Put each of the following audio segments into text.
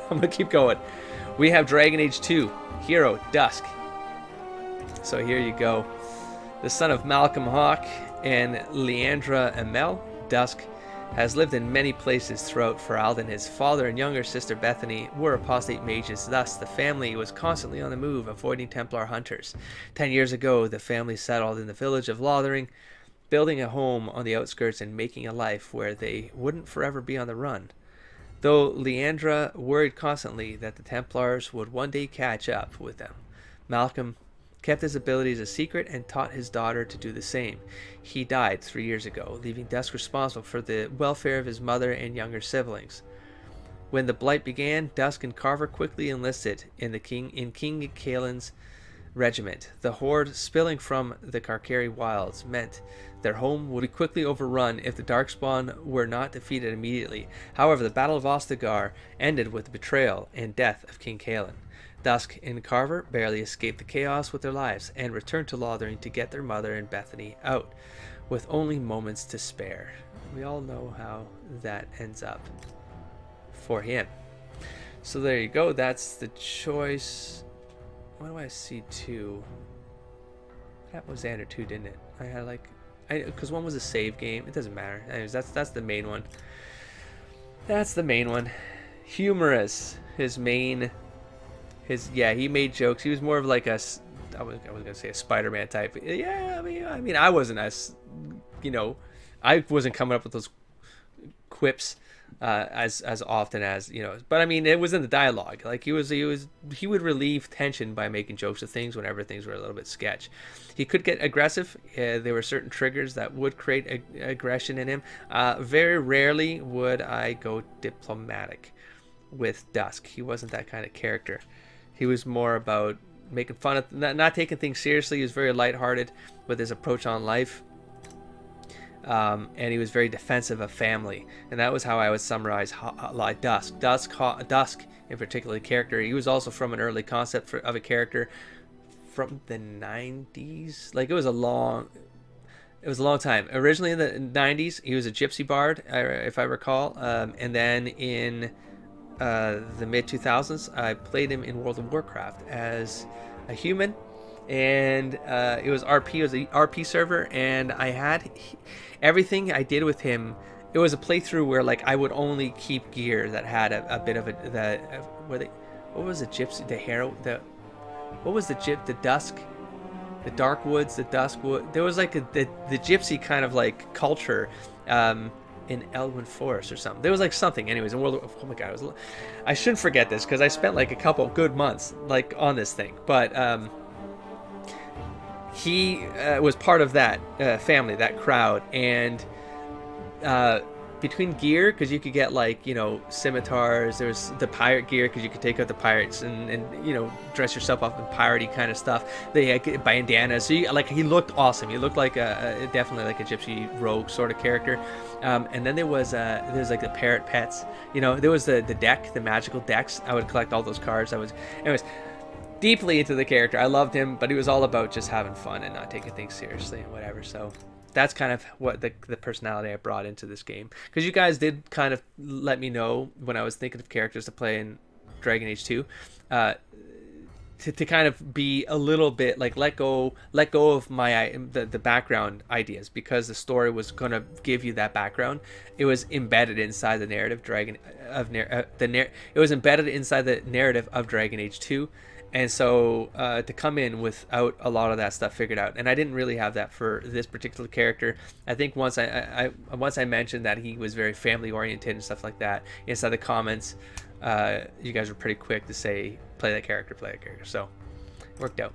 I'm gonna keep going. We have Dragon Age 2 hero Dusk. So here you go. The son of Malcolm Hawke and Leandra Amel, Dusk has lived in many places throughout Ferelden. His father and younger sister Bethany were apostate mages. Thus, the family was constantly on the move, avoiding Templar hunters. 10 years ago, the family settled in the village of Lothering, building a home on the outskirts and making a life where they wouldn't forever be on the run. Though Leandra worried constantly that the Templars would one day catch up with them, Malcolm kept his abilities a secret and taught his daughter to do the same. He died 3 years ago, leaving Dusk responsible for the welfare of his mother and younger siblings. When the Blight began, Dusk and Carver quickly enlisted in King Kaelin's regiment. The horde spilling from the Karkari wilds meant their home would be quickly overrun if the Darkspawn were not defeated immediately. However, the Battle of Ostagar ended with the betrayal and death of King Kaelin. Dusk and Carver barely escaped the chaos with their lives and returned to Lothering to get their mother and Bethany out, with only moments to spare. We all know how that ends up for him. So there you go. That's the choice. What do I see? 2? That was Xander 2, didn't it? I had because one was a save game. It doesn't matter. Anyways, that's the main one. That's the main one. Humorous. He made jokes. He was more of like I was gonna say a Spider-Man type. Yeah, I mean, I wasn't I wasn't coming up with those quips as often as But I mean, it was in the dialogue. Like he would relieve tension by making jokes of things whenever things were a little bit sketch. He could get aggressive. There were certain triggers that would create aggression in him. Very rarely would I go diplomatic with Dusk. He wasn't that kind of character. He was more about making fun of, not taking things seriously. He was very lighthearted with his approach on life. And he was very defensive of family. And that was how I would summarize Dusk. Dusk, in particular, character. He was also from an early concept of a character from the 90s. Like, it was a long time. Originally in the 90s, he was a gypsy bard, if I recall. And then in the mid 2000s, I played him in World of Warcraft as a human, and it was RP. It was a RP server, and I had everything I did with him. It was a playthrough where I would only keep gear that had a bit of what was the gypsy, the dusk, the dark woods, the dusk wood. There was the gypsy kind of culture. In Elwyn Forest or something. There was something. Anyways, in World of... Oh my god, I shouldn't forget this because I spent a couple good months on this thing. But he was part of that family, that crowd, and between gear, because you could get scimitars. There was the pirate gear because you could take out the pirates and dress yourself up in piratey kind of stuff. They had bandanas. So he looked awesome. He looked definitely like a gypsy rogue sort of character. And then there was the parrot pets. There was the deck, the magical decks. I would collect all those cards. Anyways, deeply into the character. I loved him, but he was all about just having fun and not taking things seriously and whatever. So that's kind of what the personality I brought into this game. Because you guys did kind of let me know when I was thinking of characters to play in Dragon Age 2, to kind of be a little bit let go of the background ideas, because the story was going to give you that background. It was embedded inside the narrative it was embedded inside the narrative of Dragon Age 2. And so to come in without a lot of that stuff figured out, and I didn't really have that for this particular character. I think once I mentioned that he was very family oriented and stuff like that inside the comments, you guys were pretty quick to say play that character. So it worked out.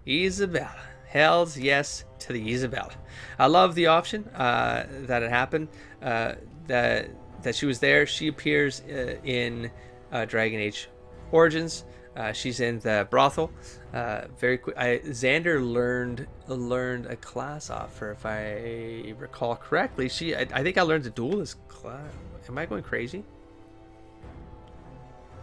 Isabella, hell's yes to the Isabella. I love the option that it happened, that she was there. She appears in Dragon Age Origins. She's in the brothel. Very quick. Xander learned a class off her, if I recall correctly. I think I learned the duelist class. Am I going crazy?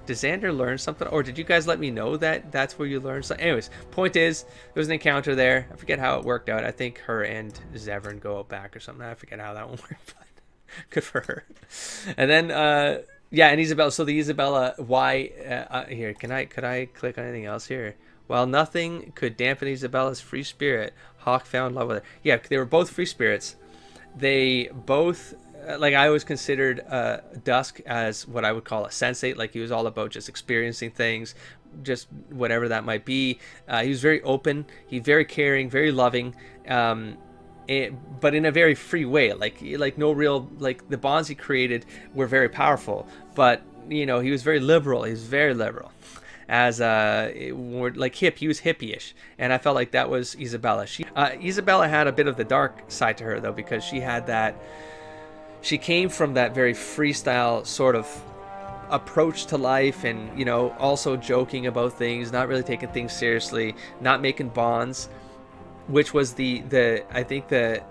Did Xander learn something, or did you guys let me know that that's where you learned something? Anyways, point is, there was an encounter there. I forget how it worked out. I think her and Zevran go out back or something. I forget how that one worked, but good for her. And then Yeah, and Isabella. So the Isabella, why? Here, could I click on anything else here? While nothing could dampen Isabella's free spirit, Hawk found love with her. Yeah, they were both free spirits. They both, like, I always considered Dusk as what I would call a sensate. Like, he was all about just experiencing things, just whatever that might be. He was very open. He very caring, very loving. But in a very free way, like no real, like, the bonds he created were very powerful, but you know, he was very liberal. He was very liberal, as like hip. He was hippie-ish, and I felt like that was Isabella. Isabella had a bit of the dark side to her, though, because she came from that very freestyle sort of approach to life, and you know, also joking about things, not really taking things seriously, not making bonds, which was the I think the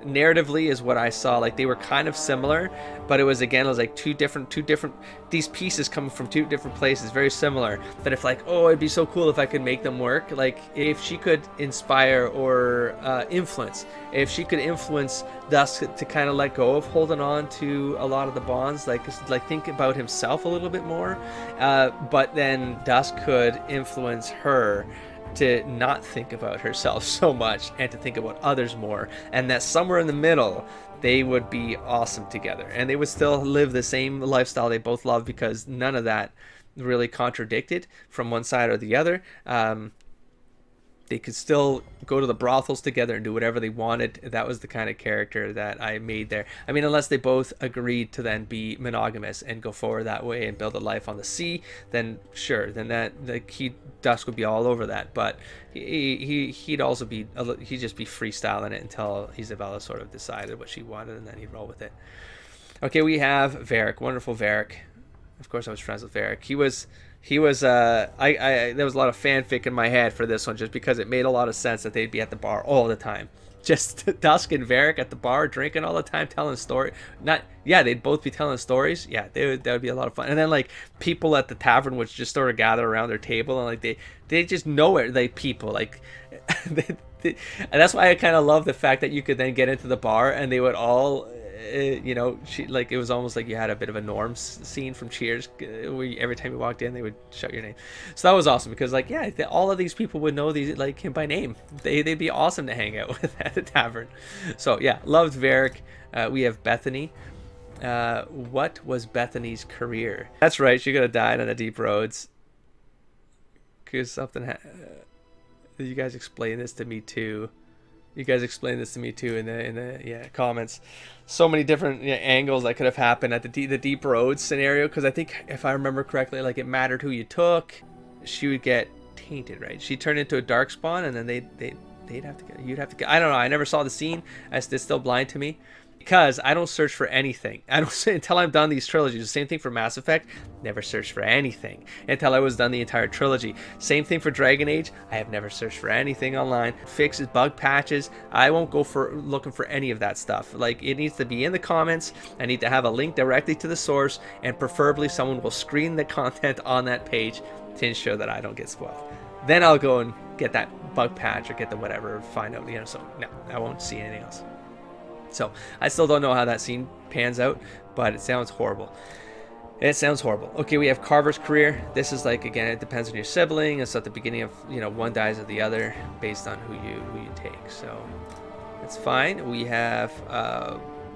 narratively is what I saw. Like, they were kind of similar, but it was like two different these pieces coming from two different places, very similar. But if, like, oh, it'd be so cool if I could make them work. Like, if she could inspire or influence, if she could influence Dusk to kind of let go of holding on to a lot of the bonds, like think about himself a little bit more, but then Dusk could influence her to not think about herself so much and to think about others more, and that somewhere in the middle they would be awesome together, and they would still live the same lifestyle they both love, because none of that really contradicted from one side or the other. They could still go to the brothels together and do whatever they wanted. That was the kind of character that I made there. I mean, unless they both agreed to then be monogamous and go forward that way and build a life on the sea, then sure, then Dusk would be all over that. But he'd also be, he'd just be freestyling it until Isabella sort of decided what she wanted, and then he'd roll with it. Okay, we have Varric, wonderful Varric. Of course, I was friends with Varric. He was I there was a lot of fanfic in my head for this one, just because it made a lot of sense that they'd be at the bar all the time. Just Dusk and Varric at the bar drinking all the time, telling stories. They'd both be telling stories. Yeah, that would be a lot of fun. And then, like, people at the tavern would just sort of gather around their table, and like they just know it, like, people like and that's why I kind of love the fact that you could then get into the bar and they would all you know, like, it was almost like you had a bit of a Norm scene from Cheers, where every time you walked in they would shout your name. So that was awesome, because, like, yeah, all of these people would know these, like, him by name. They'd be awesome to hang out with at the tavern. So yeah, loved Varric. We have Bethany. What was Bethany's career? That's right, she could have died on the deep roads, because something you guys explain this to me too. You guys explained this to me too in the comments. So many different angles that could have happened at the deep roads scenario, because I think, if I remember correctly, like, it mattered who you took. She would get tainted, right? She turned into a dark spawn, and then you'd have to get. I don't know. I never saw the scene. It's still blind to me, because I don't search for anything. I don't say until I'm done these trilogies. The same thing for Mass Effect. Never searched for anything until I was done the entire trilogy. Same thing for Dragon Age. I have never searched for anything online. Fixes, bug patches. I won't go for looking for any of that stuff. Like, it needs to be in the comments. I need to have a link directly to the source, and preferably someone will screen the content on that page to ensure that I don't get spoiled. Then I'll go and get that bug patch or get the whatever, find out, so no, I won't see anything else. So I still don't know how that scene pans out, but it sounds horrible. Okay, we have Carver's career. This is, like, again, it depends on your sibling. It's at the beginning of, one dies of the other based on who you take. So it's fine. We have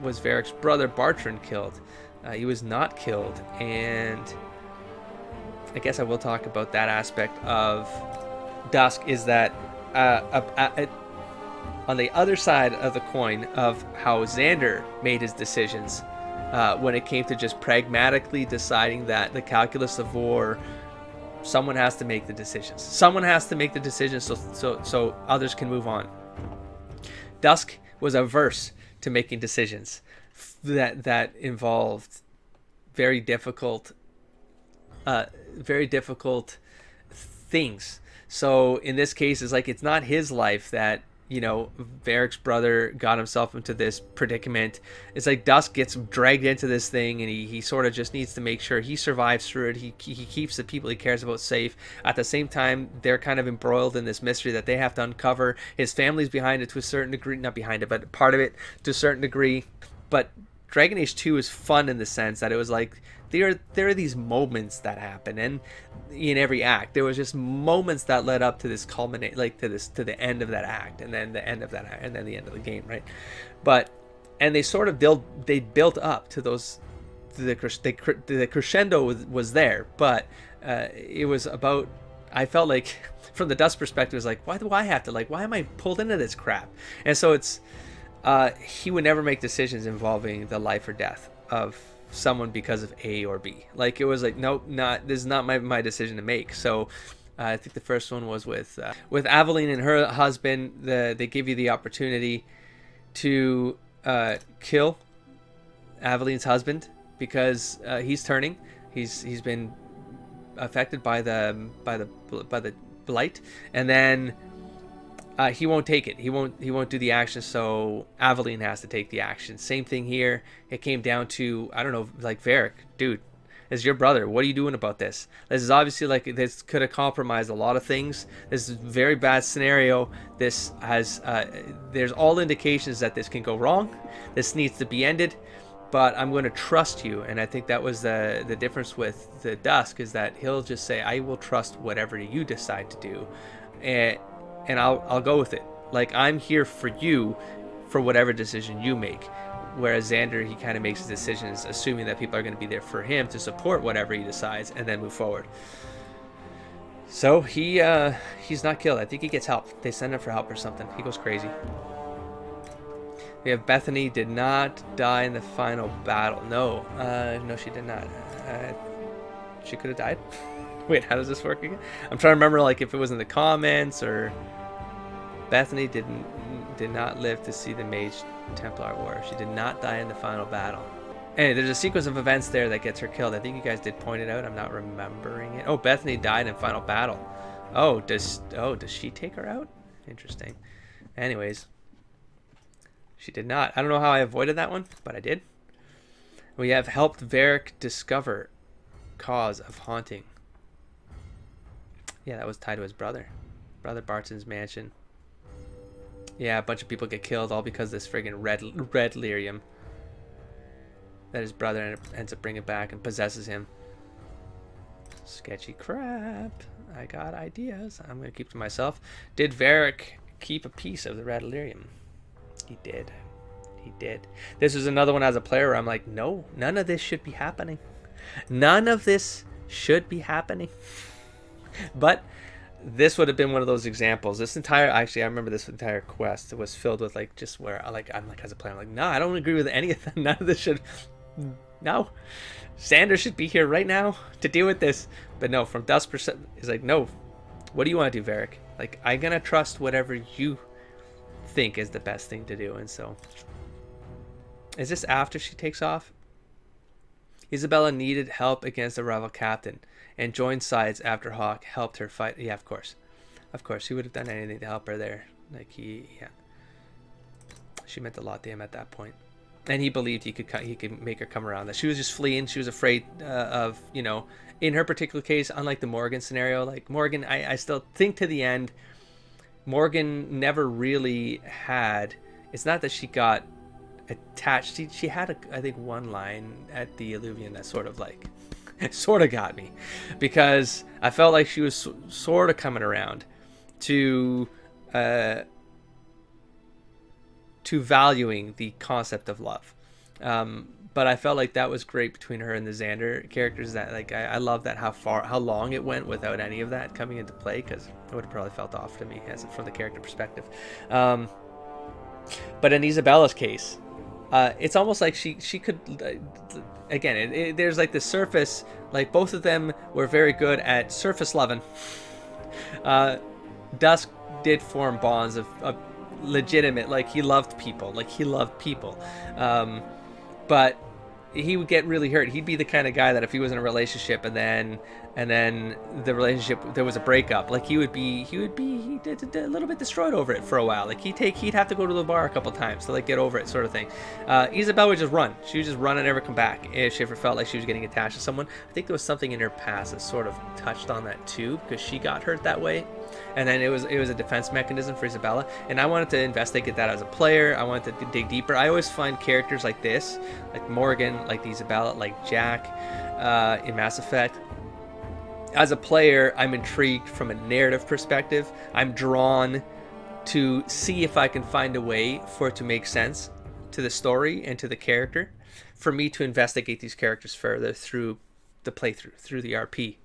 was Varric's brother Bartrand killed? He was not killed, and I guess I will talk about that aspect of Dusk. Is that on the other side of the coin of how Xander made his decisions, when it came to just pragmatically deciding that the calculus of war, someone has to make the decisions. Someone has to make the decisions so others can move on. Dusk was averse to making decisions that involved very difficult things. So in this case, it's like, it's not his life that, Varric's brother got himself into this predicament. It's like Dusk gets dragged into this thing, and he sort of just needs to make sure he survives through it. He keeps the people he cares about safe. At the same time, they're kind of embroiled in this mystery that they have to uncover. His family's behind it to a certain degree, not behind it, but part of it to a certain degree. But Dragon Age 2 is fun in the sense that it was like there are these moments that happen, and in every act there was just moments that led up to this culminate, like to the end of that act, and then the end of that act, and then the end of the game, right? But and they sort of built up to those, the crescendo was there, but it was about, I felt like from the Dusk perspective, it was like, why do I have to, like, why am I pulled into this crap? And so it's he would never make decisions involving the life or death of someone because of A or B. Like, it was like, nope, this is not my decision to make. So I think the first one was with Aveline and her husband. They give you the opportunity to kill Aveline's husband because he's turning. He's been affected by the blight, and then he won't take it. He won't do the action, so Aveline has to take the action. Same thing here. It came down to, I don't know, like, Varric, dude, it's your brother. What are you doing about this? This is obviously, like, this could have compromised a lot of things. This is a very bad scenario. This has there's all indications that this can go wrong. This needs to be ended, but I'm going to trust you. And I think that was the difference with the Dusk, is that he'll just say, I will trust whatever you decide to do, and I'll go with it. Like, I'm here for you for whatever decision you make. Whereas Xander, he kind of makes his decisions assuming that people are going to be there for him to support whatever he decides and then move forward. So he's not killed. I think he gets help. They send him for help or something. He goes crazy. We have Bethany did not die in the final battle. No, she did not. She could have died. Wait, how does this work again? I'm trying to remember, like, if it was in the comments or... Bethany did not live to see the Mage Templar War. She did not die in the final battle. Anyway, there's a sequence of events there that gets her killed. I think you guys did point it out. I'm not remembering it. Oh, Bethany died in final battle. Does she take her out? Interesting. Anyways, she did not. I don't know how I avoided that one, but I did. We have helped Varric discover cause of haunting. Yeah, that was tied to his brother. Brother Barton's mansion. Yeah, a bunch of people get killed all because of this friggin' red lyrium that his brother ends up bringing back and possesses him. Sketchy crap. I got ideas. I'm going to keep to myself. Did Varric keep a piece of the red lyrium? He did. He did. This was another one as a player where I'm like, no, none of this should be happening. None of this should be happening. But this would have been one of those examples. Actually, I remember this entire quest was filled with, like, just where I'm like as a player, I'm like, no, I don't agree with any of that. None of this should. No, Xander should be here right now to deal with this. But no, from Dusk perspective, he's like, no. What do you want to do, Varric? Like, I'm gonna trust whatever you think is the best thing to do. And so, is this after she takes off? Isabella needed help against the rival captain and joined sides after Hawk helped her fight. Yeah, of course. He would have done anything to help her there. Like, she meant a lot to him at that point. And he believed he could make her come around. That she was just fleeing. She was afraid of, in her particular case, unlike the Morgan scenario, like Morgan, I still think to the end, Morgan never really had, it's not that she got attached. She had, I think, one line at the Illuvian that sort of like, sort of got me, because I felt like she was sort of coming around to valuing the concept of love. But I felt like that was great between her and the Xander characters. That, like, I love that how long it went without any of that coming into play, because it would have probably felt off to me from the character perspective. But in Isabella's case, it's almost like she could, again, there's like the surface, like both of them were very good at surface loving. Dusk did form bonds of legitimate, like he loved people, but he would get really hurt. He'd be the kind of guy that if he was in a relationship and then the relationship, there was a breakup, like he'd be a little bit destroyed over it for a while. Like he'd have to go to the bar a couple times to like get over it, sort of thing. Isabella would just run. She would just run and never come back if she ever felt like she was getting attached to someone. I think there was something in her past that sort of touched on that too, because she got hurt that way. And then it was a defense mechanism for Isabella, and I wanted to investigate that as a player. I wanted to dig deeper. I always find characters like this, like Morgan, like Isabella, like Jack in Mass Effect. As a player, I'm intrigued from a narrative perspective. I'm drawn to see if I can find a way for it to make sense to the story and to the character, for me to investigate these characters further through the playthrough, through the RP.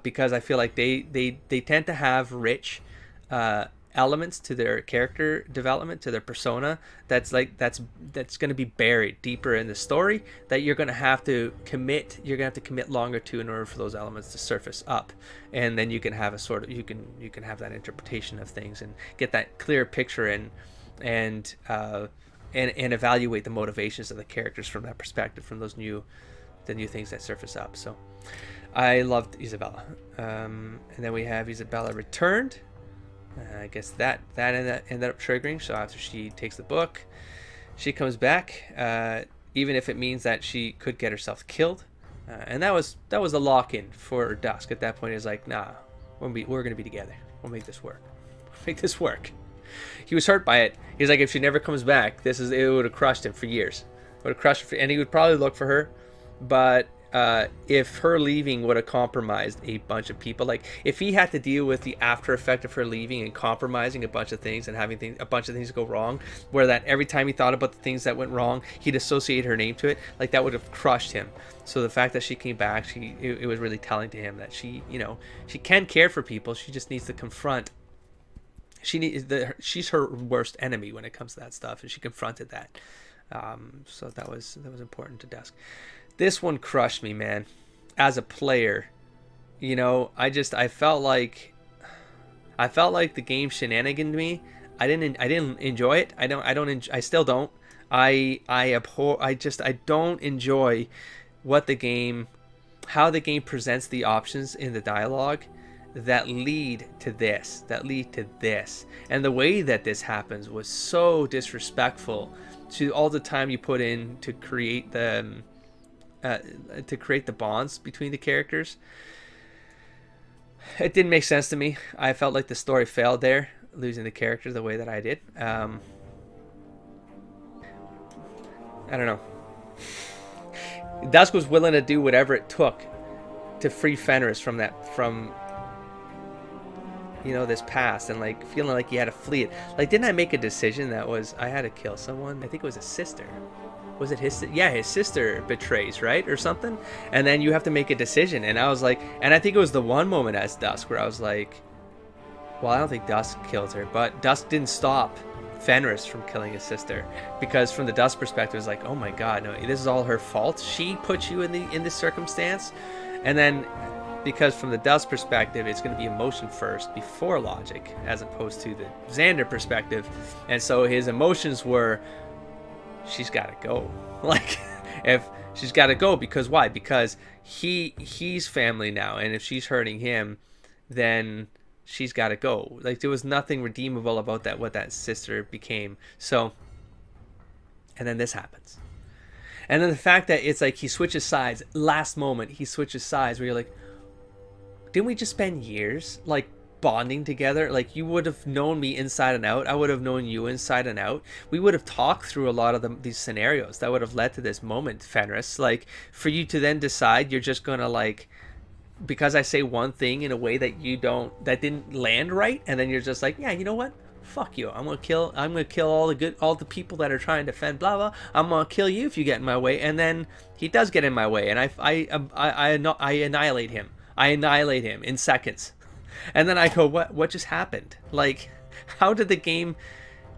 Because I feel like they tend to have rich elements to their character development, to their persona, that's going to be buried deeper in the story, that you're going to have to commit longer to in order for those elements to surface up, and then you can have a sort of you can have that interpretation of things and get that clear picture and evaluate the motivations of the characters from that perspective, from the new things that surface up. So I loved Isabella. And then we have Isabella Returned. I guess that ended up triggering. So after she takes the book, she comes back, even if it means that she could get herself killed. And that was a lock-in for Dusk. At that point, it's like, nah, we're going to be together. We'll make this work. He was hurt by it. He's like, if she never comes back, it would have crushed him for years. And he would probably look for her, but if her leaving would have compromised a bunch of people, like if he had to deal with the after effect of her leaving and compromising a bunch of things and having a bunch of things go wrong, where that every time he thought about the things that went wrong, he'd associate her name to it, like that would have crushed him. So the fact that she came back, it was really telling to him that she can care for people. She just needs to confront. She's her worst enemy when it comes to that stuff, and she confronted that. So that was important to Dusk. This one crushed me, man. As a player, I felt like the game shenaniganed me. I didn't enjoy it. I still don't. I don't enjoy how the game presents the options in the dialogue that lead to this. And the way that this happens was so disrespectful to all the time you put in to create the bonds between the characters. It didn't make sense to me. I felt like the story failed there, losing the character the way that I did. I don't know. Dusk was willing to do whatever it took to free Fenris from this past, and like feeling like he had to flee it. Like, didn't I make a decision that was I had to kill someone? I think it was a sister. Was it his? Yeah, his sister betrays, right, or something. And then you have to make a decision. And I was like, and I think it was the one moment as Dusk where I was like, well, I don't think Dusk killed her, but Dusk didn't stop Fenris from killing his sister, because from the Dusk perspective, it's like, oh my God, no, this is all her fault. She put you in this circumstance, and then because from the Dusk perspective, it's going to be emotion first before logic, as opposed to the Xander perspective, and so his emotions were, she's got to go. Like, if she's got to go, because why? Because he's family now, and if she's hurting him, then she's got to go. Like, there was nothing redeemable about that, what that sister became. So, and then this happens. And then the fact that it's like he switches sides, last moment he switches sides, where you're like, didn't we just spend years like bonding together? Like, you would have known me inside and out, I would have known you inside and out. We would have talked through a lot of these scenarios that would have led to this moment, Fenris. Like, for you to then decide you're just gonna, like, because I say one thing in a way that that didn't land right, and then you're just like, yeah, you know what, fuck you, I'm gonna kill all the people that are trying to defend blah blah, I'm gonna kill you if you get in my way. And then he does get in my way, and I annihilate him. I annihilate him in seconds. And then I go, what just happened? Like, how did the game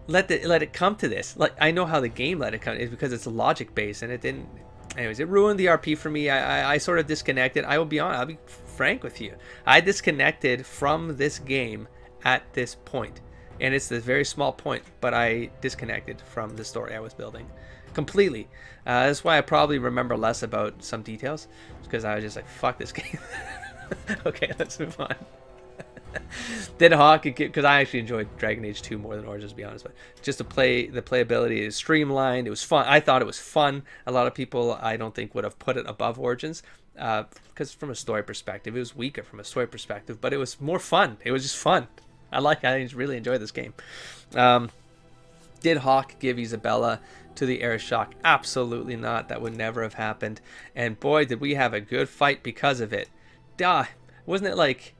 let it come to this? Like, I know how the game let it come. It's because it's logic based, and it didn't. Anyways, it ruined the RP for me. I sort of disconnected. I will be honest. I'll be frank with you. I disconnected from this game at this point, and it's a very small point, but I disconnected from the story I was building, completely. That's why I probably remember less about some details, because I was just like, fuck this game. Okay, let's move on. Did Hawk, because I actually enjoyed Dragon Age 2 more than Origins, to be honest, but just the playability is streamlined. It was fun. I thought it was fun. A lot of people, I don't think, would have put it above Origins, because from a story perspective, it was weaker from a story perspective, but it was more fun. It was just fun. I really enjoyed this game. Did Hawk give Isabella to the air shock? Absolutely not. That would never have happened. And boy, did we have a good fight because of it. Duh. Wasn't it like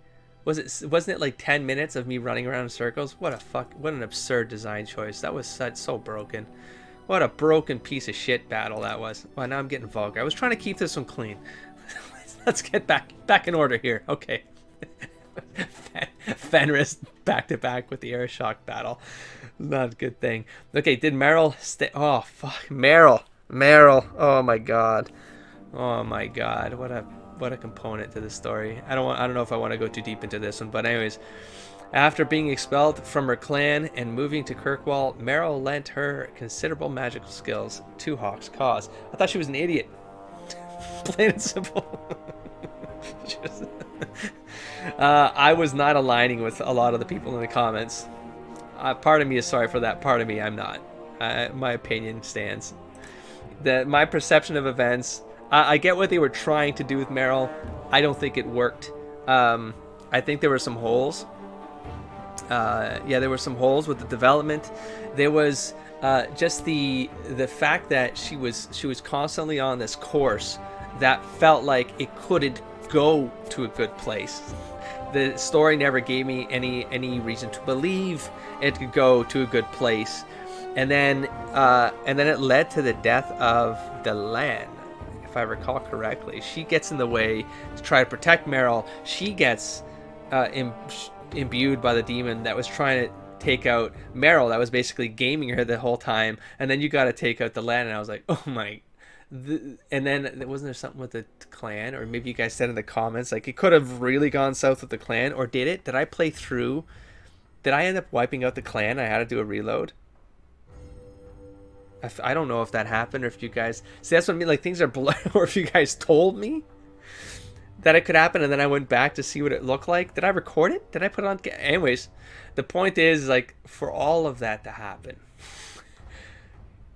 10 minutes of me running around in circles? What an absurd design choice. That was so broken. What a broken piece of shit battle that was. Well, now I'm getting vulgar. I was trying to keep this one clean. Let's get back in order here. Okay. Fenris back to back with the air shock battle. Not a good thing. Okay, did Meryl stay? Oh fuck, Meryl. Oh my god. What a component to the story. I don't know if I want to go too deep into this one, but anyways, after being expelled from her clan and moving to Kirkwall, Meryl lent her considerable magical skills to Hawk's cause. I thought she was an idiot. Plain and simple. I was not aligning with a lot of the people in the comments. Part of me is sorry for that. Part of me, I'm not. My opinion stands. My perception of events, I get what they were trying to do with Meryl. I don't think it worked. I think there were some holes. There were some holes with the development. There was just the fact that she was constantly on this course that felt like it couldn't go to a good place. The story never gave me any reason to believe it could go to a good place, and then it led to the death of Delenn, if I recall correctly. She gets in the way to try to protect Meryl. She gets imbued by the demon that was trying to take out Meryl, that was basically gaming her the whole time, and then you got to take out Delenn, and I was like, oh my. And then wasn't there something with the clan, or maybe you guys said in the comments like it could have really gone south with the clan, or did it? Did I play through? Did I end up wiping out the clan? I had to do a reload. I don't know if that happened, or if you guys see, that's what I mean, like things are blurred, or if you guys told me that it could happen and then I went back to see what it looked like. Did I record it? Did I put it on? Anyways, the point is, like, for all of that to happen,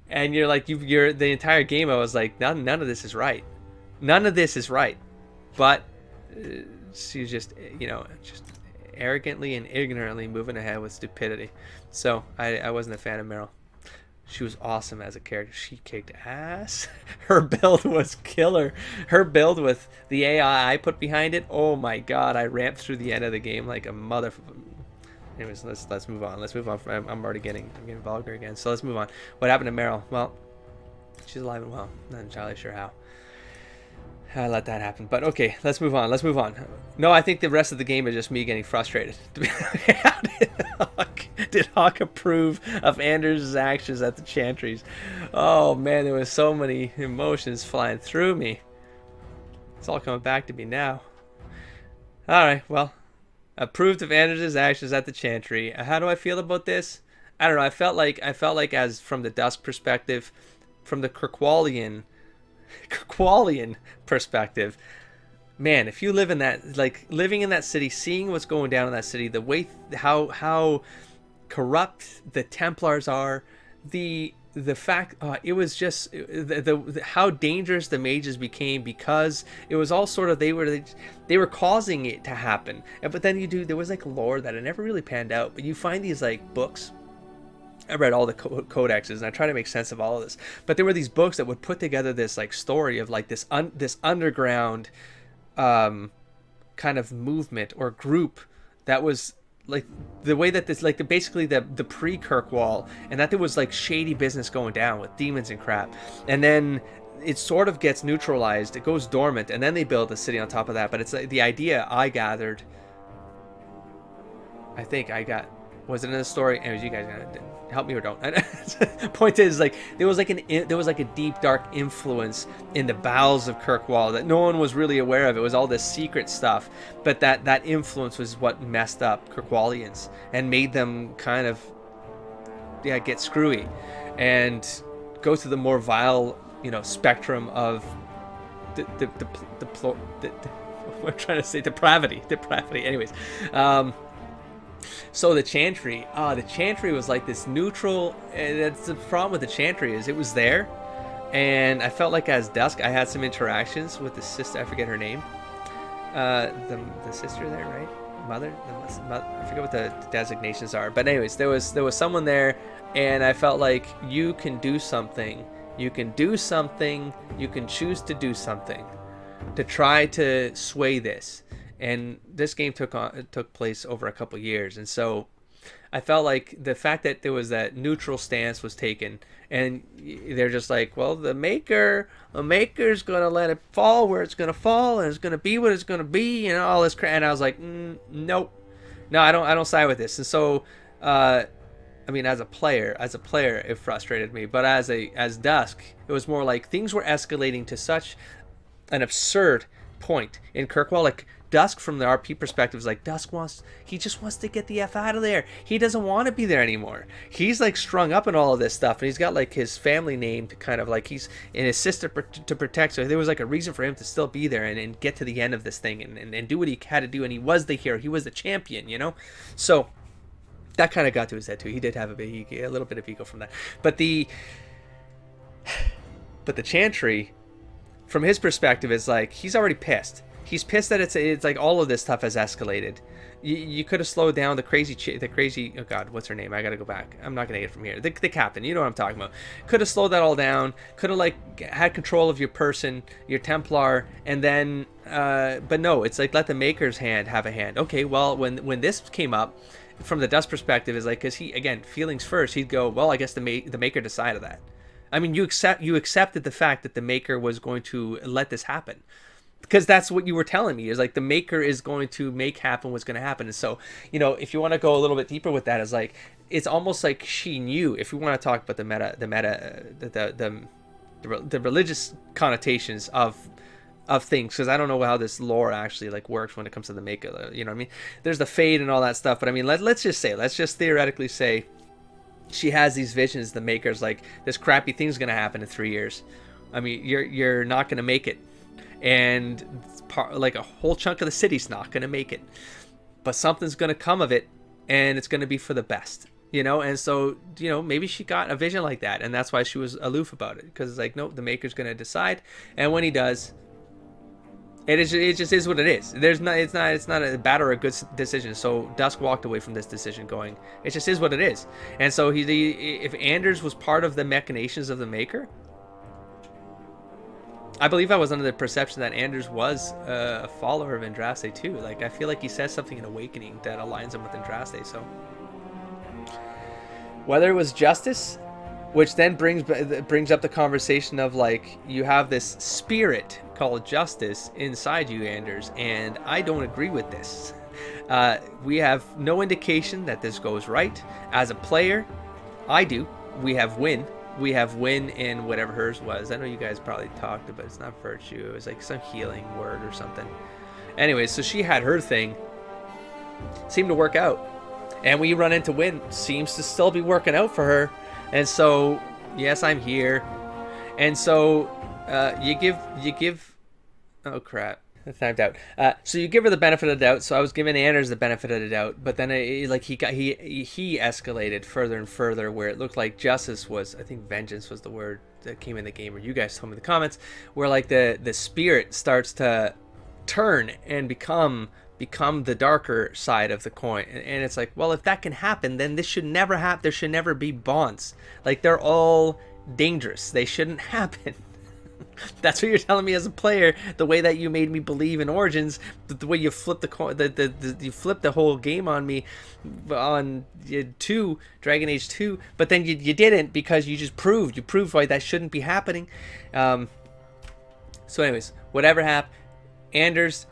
and you're like, you're the entire game, I was like, none of this is right. None of this is right. But she's just, just arrogantly and ignorantly moving ahead with stupidity. So I wasn't a fan of Meryl. She was awesome as a character. She kicked ass. Her build was killer. Her build with the AI I put behind it, oh my god, I ramped through the end of the game like a mother. Anyways, let's move on. Let's move on. I'm getting vulgar again. So let's move on. What happened to Meryl? Well, she's alive and well. Not entirely sure how. I let that happen. But okay, let's move on. No, I think the rest of the game is just me getting frustrated. How did Hawk approve of Anders' actions at the Chantries? Oh man, there was so many emotions flying through me. It's all coming back to me now. Alright, well. Approved of Anders' actions at the Chantry. How do I feel about this? I don't know. I felt like as from the Dusk perspective, from the Kirkwallian perspective, man, if you live in that, like living in that city, seeing what's going down in that city, the way how corrupt the Templars are, the fact it was just the how dangerous the mages became, because it was all sort of they were causing it to happen. But then there was like lore that it never really panned out, but you find these like books. I read all the codexes and I try to make sense of all of this, but there were these books that would put together this like story of like this underground kind of movement or group that was like the way that this, like basically the pre-Kirkwall, and that there was like shady business going down with demons and crap, and then it sort of gets neutralized, it goes dormant, and then they build a city on top of that. But it's like the idea I gathered, I think I got, was it in the story? Anyways, you guys help me or don't. Point is, like there was like a deep dark influence in the bowels of Kirkwall that no one was really aware of. It was all this secret stuff, but that influence was what messed up Kirkwallians and made them kind of get screwy. And go to the more vile, spectrum of the what I'm trying to say, depravity. Anyways, so the Chantry, the Chantry was like this neutral. And that's the problem with the Chantry, is it was there, and I felt like as Dusk, I had some interactions with the sister. I forget her name. The sister there, right? Mother? I forget what the designations are. But anyways, there was someone there, and I felt like you can do something. You can do something. You can choose to do something to try to sway this. And this game took place over a couple years, and so I felt like the fact that there was that neutral stance was taken, and they're just like, well, the maker's gonna let it fall where it's gonna fall, and it's gonna be what it's gonna be, and all this crap. And I was like, nope, no, I don't side with this. And so, I mean, as a player, it frustrated me. But as Dusk, it was more like things were escalating to such an absurd point in Kirkwall. Like, Dusk, from the RP perspective, is like, he just wants to get the F out of there. He doesn't want to be there anymore. He's like strung up in all of this stuff, and he's got like his family name to kind of like, he's in his sister to protect. So there was like a reason for him to still be there and get to the end of this thing and do what he had to do. And he was the hero. He was the champion, So that kind of got to his head too. He did have a little bit of ego from that. But the Chantry, from his perspective, is like, he's already pissed. He's pissed that it's like all of this stuff has escalated. You could have slowed down the crazy. Oh God, what's her name? I gotta go back. I'm not gonna get it from here. The captain. You know what I'm talking about. Could have slowed that all down. Could have like had control of your person, your Templar, and then. But no, it's like, let the Maker's hand have a hand. Okay, well, when this came up, from the Dusk perspective, is like, because he, again, feelings first, he'd go, well, I guess the Maker decided that. I mean, you accepted the fact that the Maker was going to let this happen. Because that's what you were telling me, is like, the Maker is going to make happen what's going to happen. And so, if you want to go a little bit deeper with that, is like, it's almost like she knew. If we want to talk about the religious connotations of things, because I don't know how this lore actually like works when it comes to the Maker. You know what I mean? There's the fade and all that stuff, but I mean, let's just theoretically say she has these visions. The Maker's like, this crappy thing's going to happen in 3 years. I mean, you're not going to make it. And like a whole chunk of the city's not going to make it, but something's going to come of it, and it's going to be for the best, and so, maybe she got a vision like that, and that's why she was aloof about it, because it's like, nope, the Maker's going to decide, and when he does, it just is what it is. It's not a bad or a good decision. So Dusk walked away from this decision going, it just is what it is. And so if Anders was part of the machinations of the Maker, I believe I was under the perception that Anders was a follower of Andraste too. Like, I feel like he says something in Awakening that aligns him with Andraste. So whether it was justice, which then brings up the conversation of like, you have this spirit called justice inside you, Anders, and I don't agree with this. We have no indication that this goes right. As a player, I do. We have win in whatever hers was. I know you guys probably talked about it. It's not virtue. It was like some healing word or something. Anyway, so she had her thing. Seemed to work out. And we run into Win. Seems to still be working out for her. And so, yes, I'm here. And so, you give. Oh crap! I timed out. So you give her the benefit of the doubt. So I was giving Anders the benefit of the doubt, but then he escalated further and further, where it looked like justice was. I think vengeance was the word that came in the game, or you guys told me in the comments, where like the spirit starts to turn and become the darker side of the coin. And it's like, well, if that can happen, then this should never happen. There should never be bonds. Like, they're all dangerous. They shouldn't happen. That's what you're telling me as a player. The way that you made me believe in Origins, the way you flipped the coin, you flipped the whole game on me on Dragon Age 2, but then you didn't, because you proved why that shouldn't be happening. So anyways, whatever happened, Anders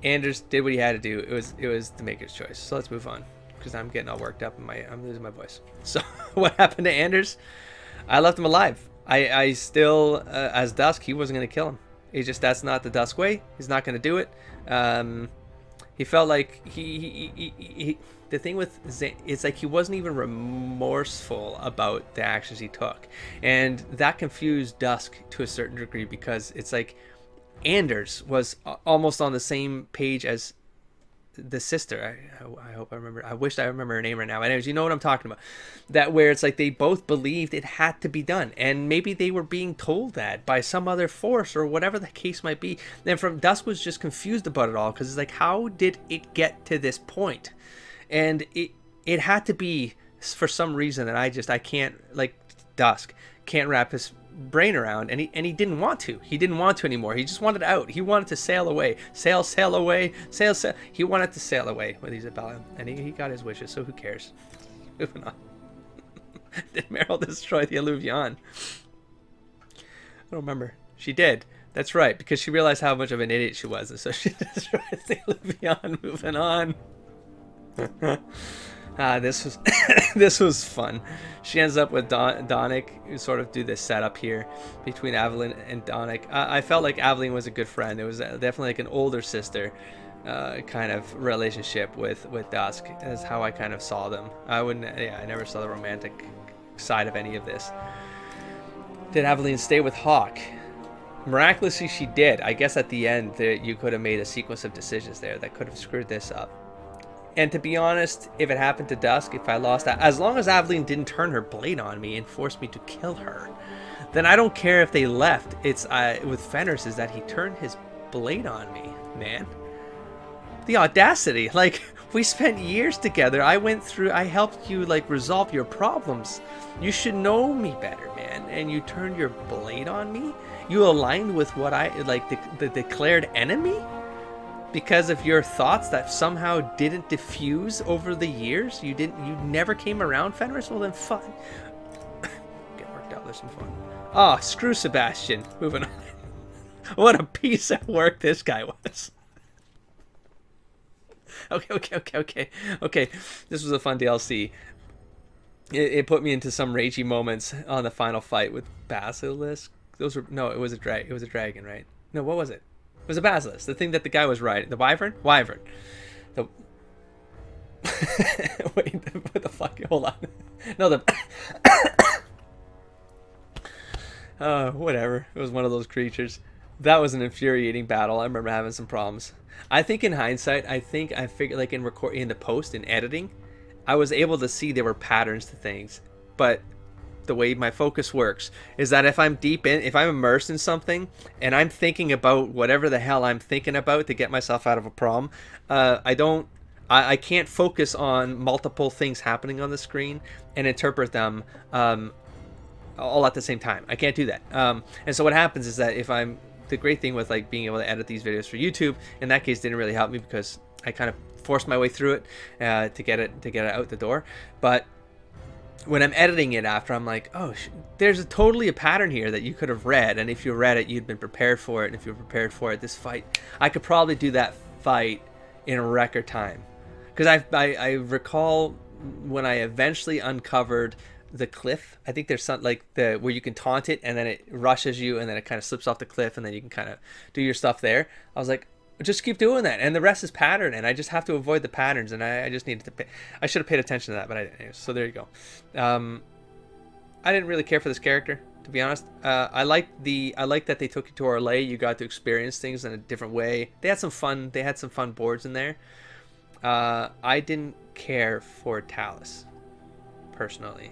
did what he had to do. It was the Maker's choice. So let's move on, because I'm getting all worked up and I'm losing my voice. So what happened to Anders? I left him alive. I still, as Dusk, he wasn't going to kill him. That's not the Dusk way. He's not going to do it. He felt like the thing with Zane, it's like he wasn't even remorseful about the actions he took, and that confused Dusk to a certain degree, because it's like Anders was almost on the same page as the sister. I hope I remember. I wish I remember her name right now. Anyways, you know what I'm talking about. That where it's like they both believed it had to be done, and maybe they were being told that by some other force or whatever the case might be. And from Dusk was just confused about it all, because it's like, how did it get to this point? And it had to be for some reason that I can't, like Dusk can't wrap his brain around, and he didn't want to. He didn't want to anymore. He just wanted out. He wanted to sail away. Sail away. Sail. He wanted to sail away with Isabella, and he got his wishes, so who cares? Moving on. Did Meryl destroy the Illuvion? I don't remember. She did. That's right, because she realized how much of an idiot she was, and so she destroyed the Illuvion. Moving on. This was fun. She ends up with Donick, who sort of do this setup here between Aveline and Donick. I felt like Aveline was a good friend. It was definitely like an older sister kind of relationship with Dusk. That's how I kind of saw them. I never saw the romantic side of any of this. Did Aveline stay with Hawk? Miraculously, she did. I guess at the end, you could have made a sequence of decisions there that could have screwed this up. And to be honest, if it happened to Dusk, if I lost that, as long as Aveline didn't turn her blade on me and force me to kill her, then I don't care if they left. It's with Fenris is that he turned his blade on me, man. The audacity! Like, we spent years together. I helped you like resolve your problems. You should know me better, man. And you turned your blade on me? You aligned with what I like, the declared enemy? Because of your thoughts that somehow didn't diffuse over the years? You never came around, Fenris? Well then fun. Get worked out, there's some fun. Oh, screw Sebastian. Moving on. What a piece of work this guy was. Okay. This was a fun DLC. It put me into some ragey moments on the final fight with Basilisk. It was a dragon, right? No, what was it? It was a basilisk, the thing that the guy was riding. The wyvern? Wyvern. Wait, what the fuck? Hold on. No, whatever. It was one of those creatures. That was an infuriating battle. I remember having some problems. I think in hindsight, I figured, like in the post, in editing, I was able to see there were patterns to things. But the way my focus works is that if I'm immersed in something and I'm thinking about whatever the hell I'm thinking about to get myself out of a problem, I can't focus on multiple things happening on the screen and interpret them all at the same time. I can't do that. And so what happens is that the great thing with like being able to edit these videos for YouTube, in that case, didn't really help me because I kind of forced my way through it to get it out the door. But when I'm editing it after, I'm like, oh, there's totally a pattern here that you could have read, and if you read it, you'd been prepared for it, and if you were prepared for it, this fight, I could probably do that fight in a record time. Because I recall when I eventually uncovered the cliff, I think there's something like where you can taunt it, and then it rushes you, and then it kind of slips off the cliff, and then you can kind of do your stuff there. I was like, just keep doing that, and the rest is pattern, and I just have to avoid the patterns, and I just needed to I should have paid attention to that, but I didn't. So there you go. I didn't really care for this character, to be honest. I like that they took you to Orlais. You got to experience things in a different way. They had some fun boards in there. I didn't care for Talus personally.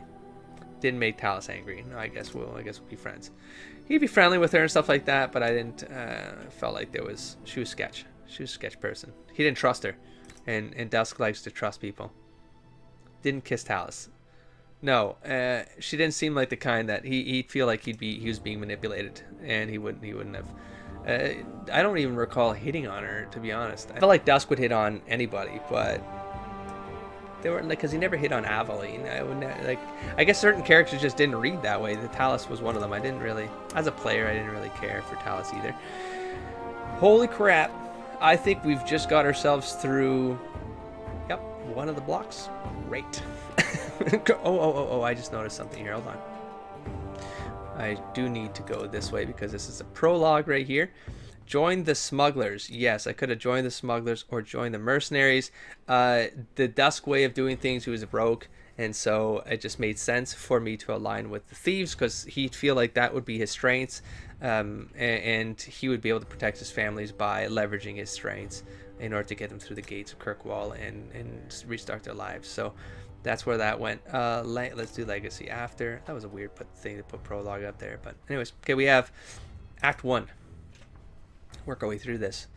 Didn't make Talus angry. No, I guess we'll be friends. He'd be friendly with her and stuff like that, but I didn't felt like she was sketch. She was a sketch person. He didn't trust her, and Dusk likes to trust people. Didn't kiss Talus. No, she didn't seem like the kind that he'd feel like he was being manipulated, and he wouldn't have. I don't even recall hitting on her, to be honest. I felt like Dusk would hit on anybody, but they weren't, like, because he never hit on Aveline. I guess certain characters just didn't read that way. The Talus was one of them. I didn't really, as a player, I didn't really care for Talus either. Holy crap! I think we've just got ourselves through. Yep, one of the blocks. Great. Oh! I just noticed something here. Hold on. I do need to go this way because this is a prologue right here. Join the smugglers. Yes, I could have joined the smugglers or joined the mercenaries. The Dusk way of doing things, he was broke, and so it just made sense for me to align with the thieves because he'd feel like that would be his strengths, and he would be able to protect his families by leveraging his strengths in order to get them through the gates of Kirkwall and restart their lives. So that's where that went. Let's do Legacy after. That was a weird thing to put Prologue up there, but anyways, okay, we have Act 1. Work our way through this.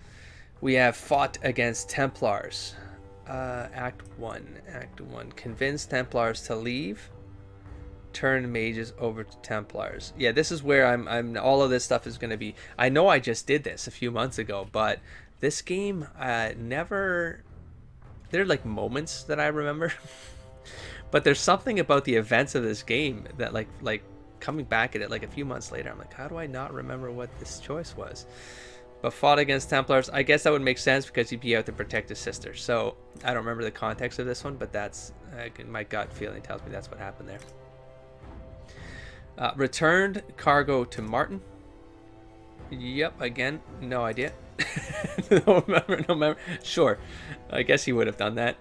We have fought against Templars. Act 1. Convince Templars to leave. Turn mages over to Templars. Yeah, this is where I'm all of this stuff is going to be. I know I just did this a few months ago, but this game never. There are like moments that I remember, but there's something about the events of this game that like coming back at it like a few months later, I'm like, how do I not remember what this choice was? But fought against Templars, I guess that would make sense because he'd be out to protect his sister. So I don't remember the context of this one, but that's my gut feeling tells me that's what happened there. Returned cargo to Martin. Yep, again, no idea. No remember. Sure, I guess he would have done that.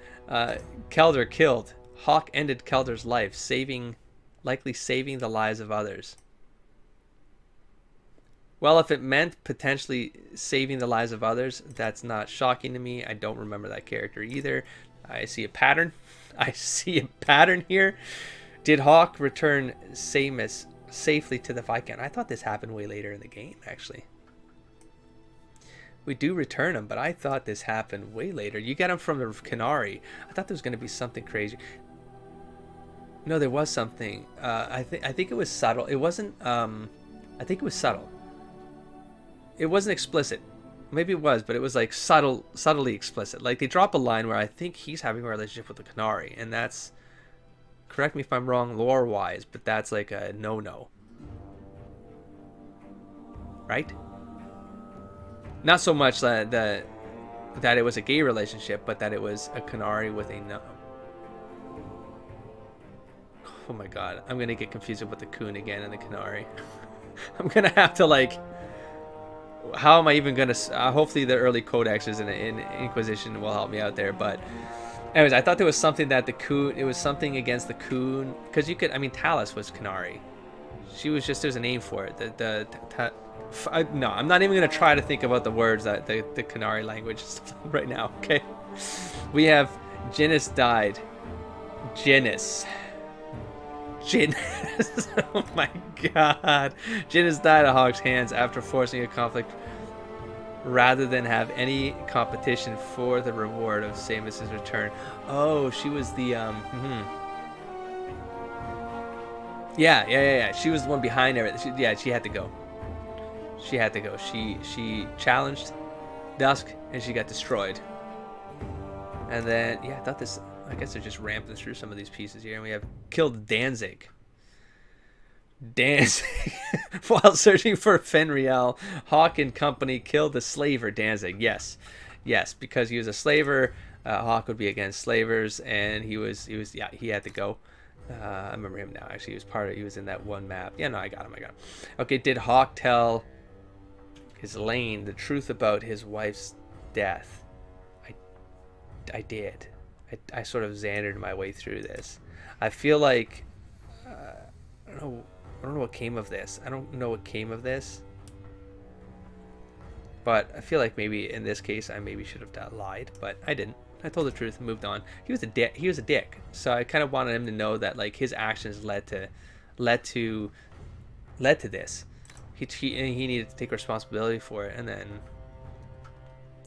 Kelder killed. Hawk ended Kelder's life, likely saving the lives of others. Well, if it meant potentially saving the lives of others, that's not shocking to me. I don't remember that character either. I see a pattern. Here. Did Hawk return Samus safely to the Viscount? I thought this happened way later in the game, actually. We do return him, but I thought this happened way later. You get him from the Canary. I thought there was going to be something crazy. No, there was something. I think it was subtle. It wasn't. I think it was subtle. It wasn't explicit. Maybe it was, but it was like subtly explicit. Like they drop a line where I think he's having a relationship with the Canary, and that's, correct me if I'm wrong lore-wise, but that's like a no-no. Right? Not so much that it was a gay relationship, but that it was a Canary with a no. Oh my god, I'm gonna get confused with the Coon again and the Canary. I'm gonna have to like. How am I even gonna? Hopefully, the early codexes in Inquisition will help me out there. But, anyways, I thought there was something that the Coon. It was something against the Coon because you could. I mean, Talus was Canary. She was just. There's a name for it. No, I'm not even gonna try to think about the words that the Canary language right now. Okay, we have Jinnis died. Jinnis. Oh my god. Jinnis died at Hawk's hands after forcing a conflict rather than have any competition for the reward of Samus's return. Oh, she was the Yeah. She was the one behind everything. She had to go. She challenged Dusk and she got destroyed. And then I guess they're just ramping through some of these pieces here. And we have killed Danzig. While searching for Fenriel, Hawk and company killed the slaver Danzig. Yes, because he was a slaver. Hawk would be against slavers, and he had to go. I remember him now. Actually, he was in that one map. Yeah, no, I got him. Okay, did Hawk tell his Lane the truth about his wife's death? I did. I sort of Xandered my way through this. I feel like I don't know what came of this. But I feel like maybe in this case I maybe should have lied, but I didn't. I told the truth and moved on. He was a dick. So I kind of wanted him to know that like his actions led to this. He needed to take responsibility for it and then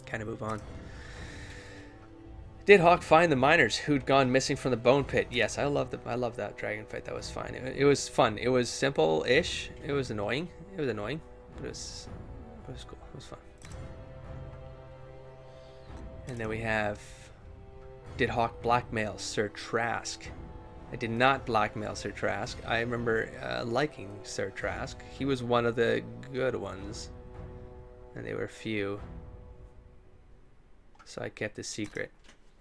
kind of move on. Did Hawk find the miners who'd gone missing from the bone pit? Yes, I love that dragon fight. That was fine. It was fun. It was simple-ish. It was annoying. But it was cool. It was fun. And then we have, did Hawk blackmail Sir Trask? I did not blackmail Sir Trask. I remember liking Sir Trask. He was one of the good ones, and they were few. So I kept a secret.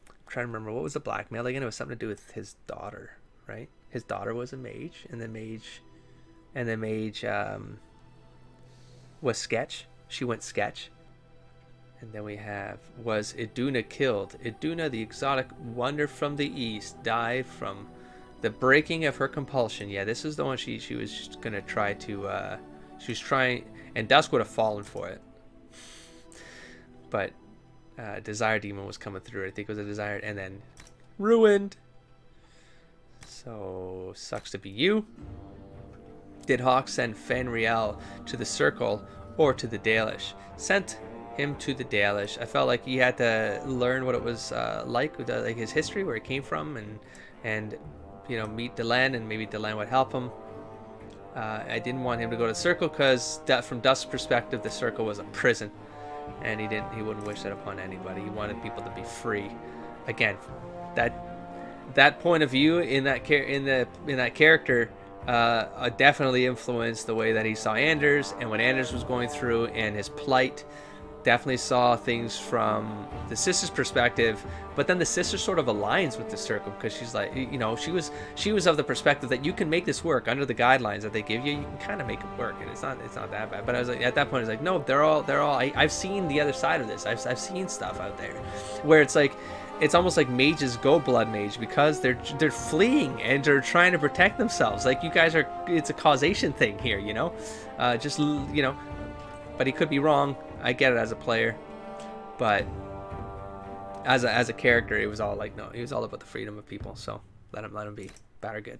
I'm trying to remember, what was the blackmail again? It was something to do with his daughter, right? His daughter was a mage, and the mage was Sketch. She went sketch. And then we have, was Iduna killed? Iduna, the exotic wonder from the east, died from the breaking of her compulsion. Yeah, this is the one she was going to try to, she was trying, and Dusk would have fallen for it. But Desire Demon was coming through. I think it was a Desire, and then ruined. So, sucks to be you. Did Hawk send Fenriel to the Circle or to the Dalish? Sent him to the Dalish. I felt like he had to learn what it was like his history, where he came from, and you know, meet Delenn, and maybe Delenn would help him. I didn't want him to go to the Circle because from Dusk's perspective, the Circle was a prison, and he wouldn't wish that upon anybody. He wanted people to be free. Again, that point of view in that character definitely influenced the way that he saw Anders, and what Anders was going through and his plight. Definitely saw things from the sister's perspective, but then the sister sort of aligns with the Circle because she's like, you know, she was of the perspective that you can make this work under the guidelines that they give you. You can kind of make it work, and it's not that bad. But I was like, at that point, I was like, no, they're all. I've seen the other side of this. I've seen stuff out there where it's like, it's almost like mages go blood mage because they're fleeing and they're trying to protect themselves. Like, you guys are, it's a causation thing here, you know, just, you know. But he could be wrong. I get it as a player, but as a character, it was all like, no, he was all about the freedom of people. So let him be, bad or good.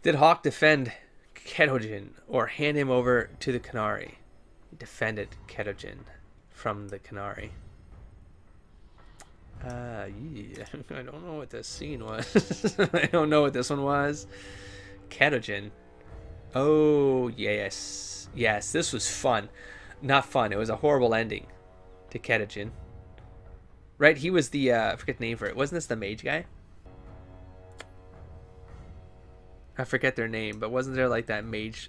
Did Hawk defend Ketogin or hand him over to the Canary? He defended Ketogin from the Canary. Yeah, I don't know what this scene was. I don't know what this one was. Ketogin. Oh yes, this was fun. Not fun. It was a horrible ending to Ketogin. Right? He was the I forget the name for it. Wasn't this the mage guy? I forget their name, but wasn't there like that mage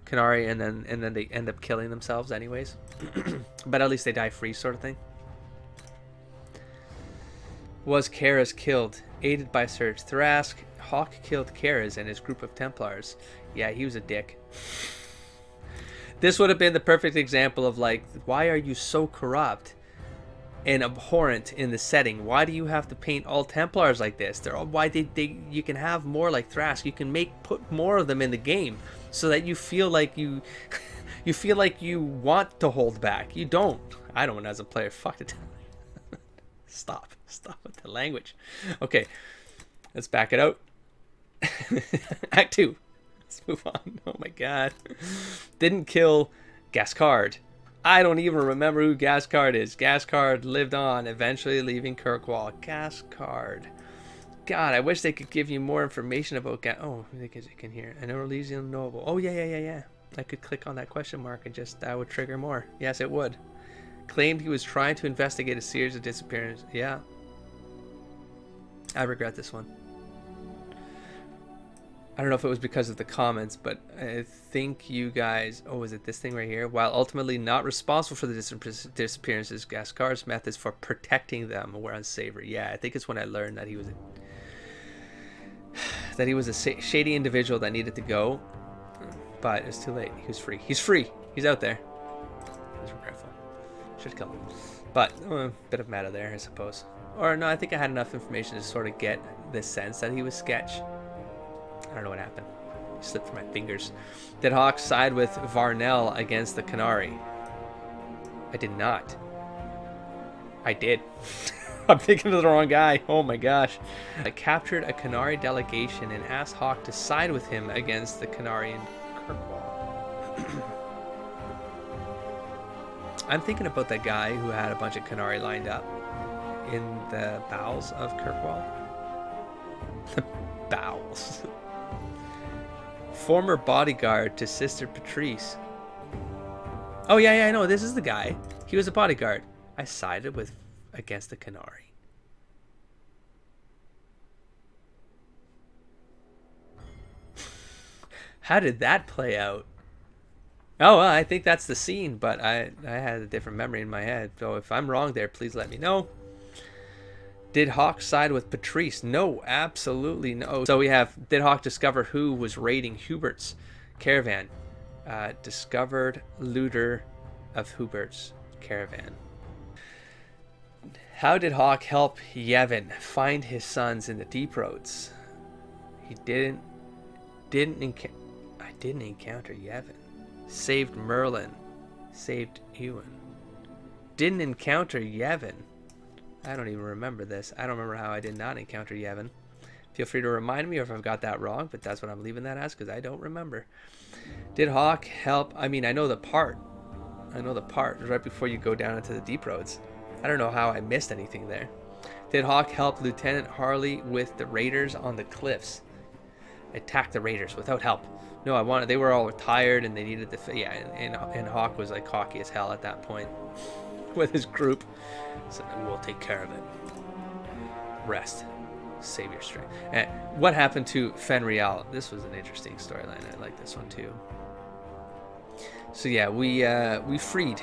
Canary, and then they end up killing themselves anyways? But at least they die free, sort of thing. Was Kara's killed? Aided by Serge Thrask, Hawk killed Kara's and his group of Templars. Yeah, he was a dick. This would have been the perfect example of like, why are you so corrupt and abhorrent in the setting? Why do you have to paint all Templars like this? They're all, why you can have more like Thrask. You can put more of them in the game so that you feel like you feel like you want to hold back. You don't. I don't as a player. Fuck it. Stop with the language. Okay, let's back it out. Act 2. Let's move on. Oh my god. Didn't kill Gascard. I don't even remember who Gascard is. Gascard lived on, eventually leaving Kirkwall. Gascard. God, I wish they could give you more information about oh, I think you can hear. An Orlesian noble. Oh yeah. I could click on that question mark and just that would trigger more. Yes, it would. Claimed he was trying to investigate a series of disappearances. Yeah. I regret this one. I don't know if it was because of the comments, but I think you guys... Oh, is it this thing right here? While ultimately not responsible for the disappearances, Gascard's methods for protecting them were unsavory. Yeah, I think it's when I learned that he was a shady individual that needed to go. But it's too late. He was free. He's free. He's out there. He's regretful. Should kill him. But a bit of meta there, I suppose. Or no, I think I had enough information to sort of get the sense that he was sketch. I don't know what happened. It slipped from my fingers. Did Hawk side with Varnell against the Canary? I did not. I did. I'm thinking of the wrong guy. Oh my gosh. I captured a Canary delegation and asked Hawk to side with him against the Canary in Kirkwall. I'm thinking about that guy who had a bunch of Canary lined up in the bowels of Kirkwall. The bowels. Former bodyguard to Sister Patrice. Oh yeah, I know. This is the guy. He was a bodyguard. I sided with against the Canary. How did that play out? Oh, well, I think that's the scene, but I had a different memory in my head. So if I'm wrong there, please let me know. Did Hawk side with Patrice? No, absolutely no. So we have, did Hawk discover who was raiding Hubert's caravan? Discovered looter of Hubert's caravan. How did Hawk help Yevon find his sons in the deep roads? He didn't encounter Yevon. Saved Merlin. Saved Ewan. Didn't encounter Yevon. I don't even remember this. I don't remember how I did not encounter Yevon. Feel free to remind me if I've got that wrong, but that's what I'm leaving that as because I don't remember. Did Hawk help? I mean, I know the part. It was right before you go down into the deep roads. I don't know how I missed anything there. Did Hawk help Lieutenant Harley with the raiders on the cliffs? Attack the raiders without help. No, they were all tired and they needed the, yeah, and Hawk was like cocky as hell at that point with his group. So we'll take care of it. Rest. Save your strength. And what happened to Fenriel? This was an interesting storyline. I like this one too. So yeah, we freed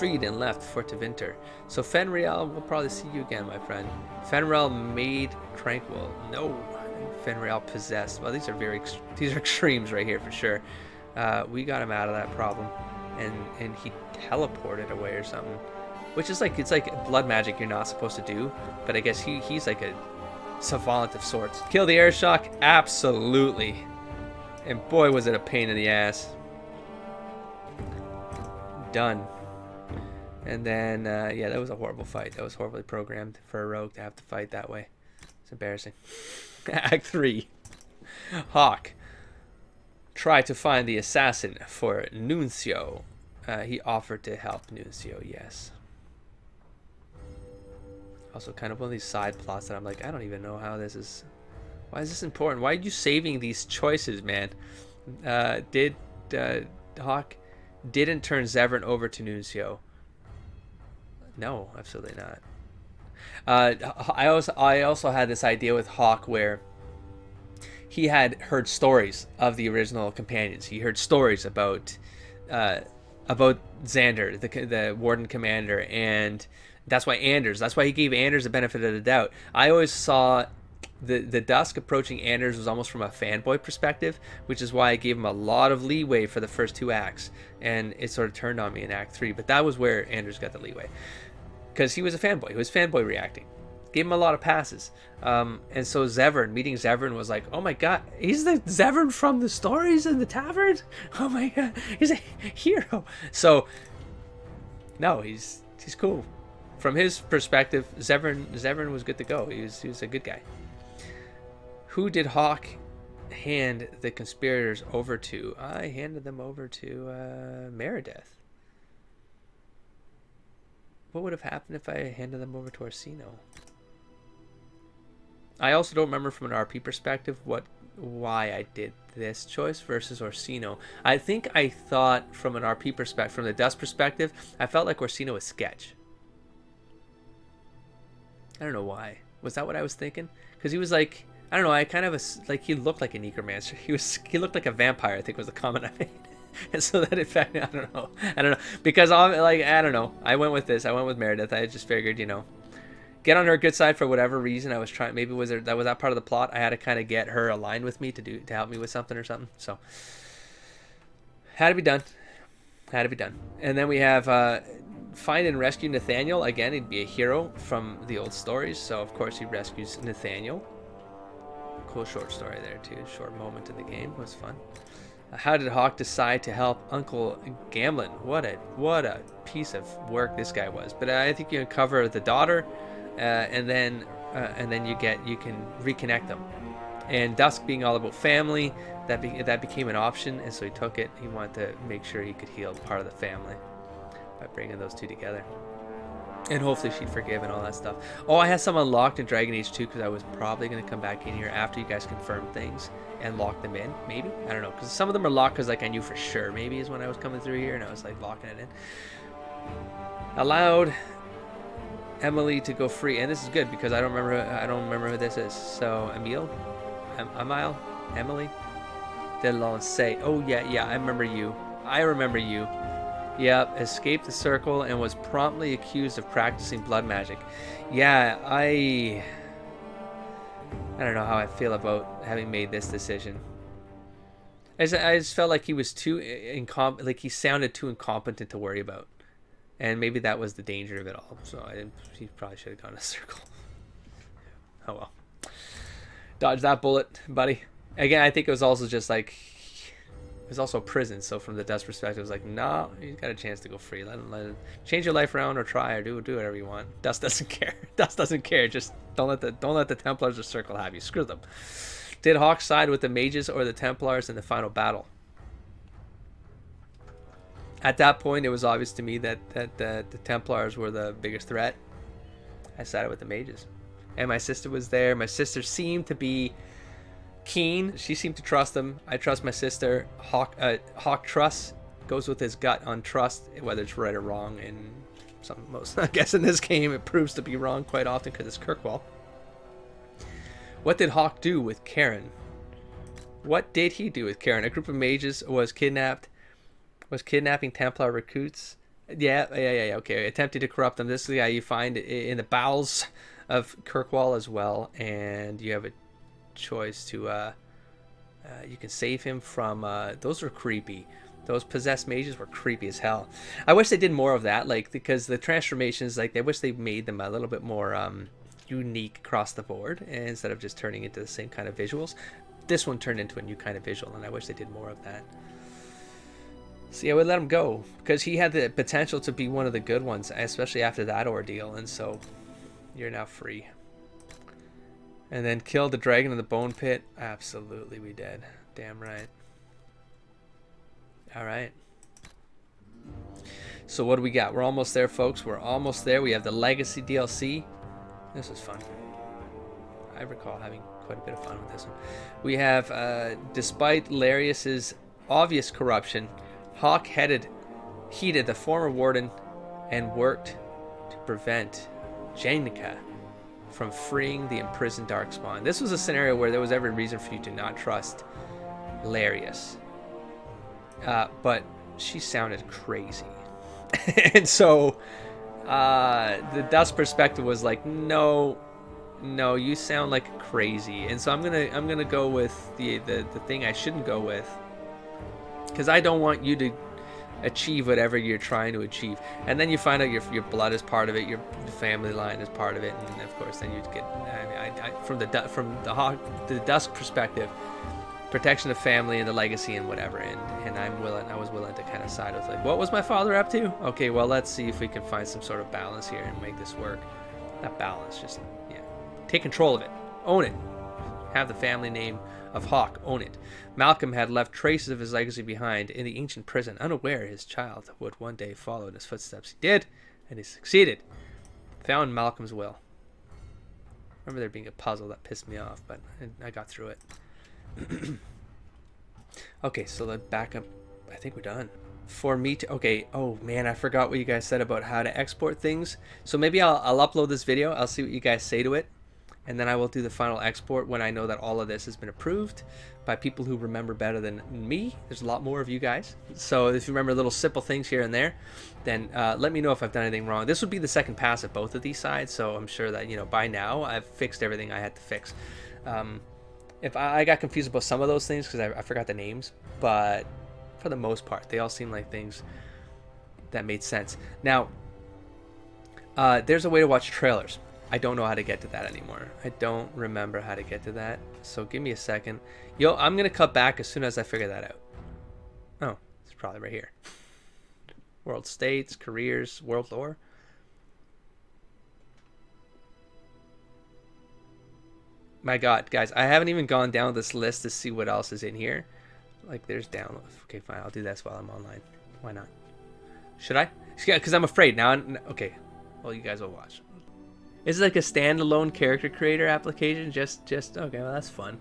and left Fort Tevinter. So Fenriel, we'll probably see you again, my friend. Fenriel made tranquil. No, Fenriel possessed. Well, these are extremes right here for sure. We got him out of that problem, and he teleported away or something, which is like, it's like blood magic you're not supposed to do. But I guess he's like a savant of sorts. Kill the air shock, absolutely. And boy, was it a pain in the ass. Done. And then yeah, that was a horrible fight. That was horribly programmed for a rogue to have to fight that way. It's embarrassing. Act 3. Hawk. Try to find the assassin for Nuncio. He offered to help Nuncio, yes. Also kind of one of these side plots that I'm like, I don't even know how this is. Why is this important? Why are you saving these choices, man? Did Hawk didn't turn Zevran over to Nuncio? No, absolutely not. I also had this idea with Hawk where he had heard stories of the original companions. He heard stories about Xander, the Warden Commander, and that's why he gave Anders the benefit of the doubt. I always saw the Dusk approaching Anders was almost from a fanboy perspective, which is why I gave him a lot of leeway for the first 2 acts, and it sort of turned on me in Act 3. But that was where Anders got the leeway, because he was a fanboy. He was fanboy reacting. Gave him a lot of passes. And so meeting Zevran was like, oh my god, he's the Zevran from the stories in the tavern? Oh my god, he's a hero. So, no, he's cool. From his perspective, Zevran was good to go. He was a good guy. Who did Hawk hand the conspirators over to? I handed them over to Meredith. What would have happened if I handed them over to Orsino? I also don't remember from an RP perspective why I did this choice versus Orsino. I think I thought from an RP perspective, from the Dusk perspective, I felt like Orsino was sketch. I don't know why. Was that what I was thinking? Because he was like, I don't know, I kind of like, he looked like a necromancer. He looked like a vampire, I think was the comment I made. And so that in fact, I don't know. Because I'm like, I don't know. I went with this. I went with Meredith. I just figured, get on her good side for whatever reason. I was trying, maybe was that part of the plot. I had to kind of get her aligned with me to help me with something or something. So had to be done. And then we have find and rescue Nathaniel. Again, he'd be a hero from the old stories. So of course he rescues Nathaniel. Cool short story there too. Short moment in the game. It was fun. How did Hawk decide to help Uncle Gamlin? What a piece of work this guy was. But I think you can cover the daughter, and then you can reconnect them. And Dusk being all about family, that became an option, and so he took it. He wanted to make sure he could heal part of the family by bringing those two together. And hopefully she'd forgive and all that stuff. Oh, I had some unlocked in Dragon Age 2 because I was probably going to come back in here after you guys confirmed things and lock them in, maybe? I don't know, because some of them are locked because like I knew for sure maybe is when I was coming through here and I was like locking it in. Allowed Emily to go free, and this is good because I don't remember who this is. So Emile, Emily Delancey. Oh yeah, I remember you. Yep, escaped the circle and was promptly accused of practicing blood magic. Yeah, I don't know how I feel about having made this decision. I just felt like he was too like he sounded too incompetent to worry about, and maybe that was the danger of it all. So he probably should have gone a circle. Oh well, dodge that bullet, buddy. Again, I think it was also just like it was also a prison. So from the Dusk perspective, it was like, nah, you got a chance to go free. Let him change your life around or try or do whatever you want. Dusk doesn't care. Dusk doesn't care. Just don't let the Templars or Circle have you. Screw them. Did Hawk side with the mages or the Templars in the final battle? At that point, it was obvious to me that the Templars were the biggest threat. I sided with the mages. And my sister was there. My sister seemed to be keen. She seemed to trust them. I trust my sister. Hawk trusts, goes with his gut on trust, whether it's right or wrong. And I guess in this game, it proves to be wrong quite often because it's Kirkwall. What did Hawk do with Karen? What did he do with Karen? A group of mages was kidnapping Templar recruits. Yeah, okay. Attempted to corrupt them. This is the guy you find in the bowels of Kirkwall as well, and you have a choice to you can save him from those were creepy. Those possessed mages were creepy as hell. I wish they did more of that, like, because the transformations, like, I wish they made them a little bit more unique across the board, and instead of just turning into the same kind of visuals. This one turned into a new kind of visual, and I wish they did more of that. See, I would let him go because he had the potential to be one of the good ones, especially after that ordeal, and so you're now free. And then kill the dragon in the bone pit. Absolutely, we did. Damn right. All right. So what do we got? We're almost there, folks. We're almost there. We have the Legacy DLC. This is fun. I recall having quite a bit of fun with this one. We have, despite Larius's obvious corruption, Hawk heeded the former warden and worked to prevent Jenica from freeing the imprisoned Darkspawn. This was a scenario where there was every reason for you to not trust Larius. But she sounded crazy. And so the Dusk perspective was like, no, you sound like crazy. And so I'm gonna go with the thing I shouldn't go with, because I don't want you to achieve whatever you're trying to achieve. And then you find out your blood is part of it, your family line is part of it, and of course then you'd get. I from the Dusk perspective, protection of family and the legacy and whatever, and I was willing to kind of side with, like, what was my father up to? Okay, well, let's see if we can find some sort of balance here and make this work. Not balance, just take control of it, own it, have the family name of Hawk, own it. Malcolm had left traces of his legacy behind in the ancient prison, unaware his child would one day follow in his footsteps. He did, and he succeeded. Found Malcolm's will. Remember there being a puzzle that pissed me off, but I got through it. Okay, so then back up. I think we're done. For me to, okay, oh man, I forgot what you guys said about how to export things. So maybe I'll upload this video. I'll see what you guys say to it, and then I will do the final export when I know that all of this has been approved by people who remember better than me. There's a lot more of you guys. So if you remember little simple things here and there, then let me know if I've done anything wrong. This would be the second pass at both of these sides, so I'm sure that, by now I've fixed everything I had to fix. If I got confused about some of those things because I forgot the names, but for the most part, they all seem like things that made sense. Now, there's a way to watch trailers. I don't know how to get to that anymore. I don't remember how to get to that. So give me a second. I'm going to cut back as soon as I figure that out. Oh, it's probably right here. World states, careers, world lore. My God, guys, I haven't even gone down this list to see what else is in here. Like, there's downloads. Okay, fine. I'll do this while I'm online. Why not? Should I? Yeah, because I'm afraid now. Okay. Well, you guys will watch. Is it like a standalone character creator application? Just okay. Well, that's fun.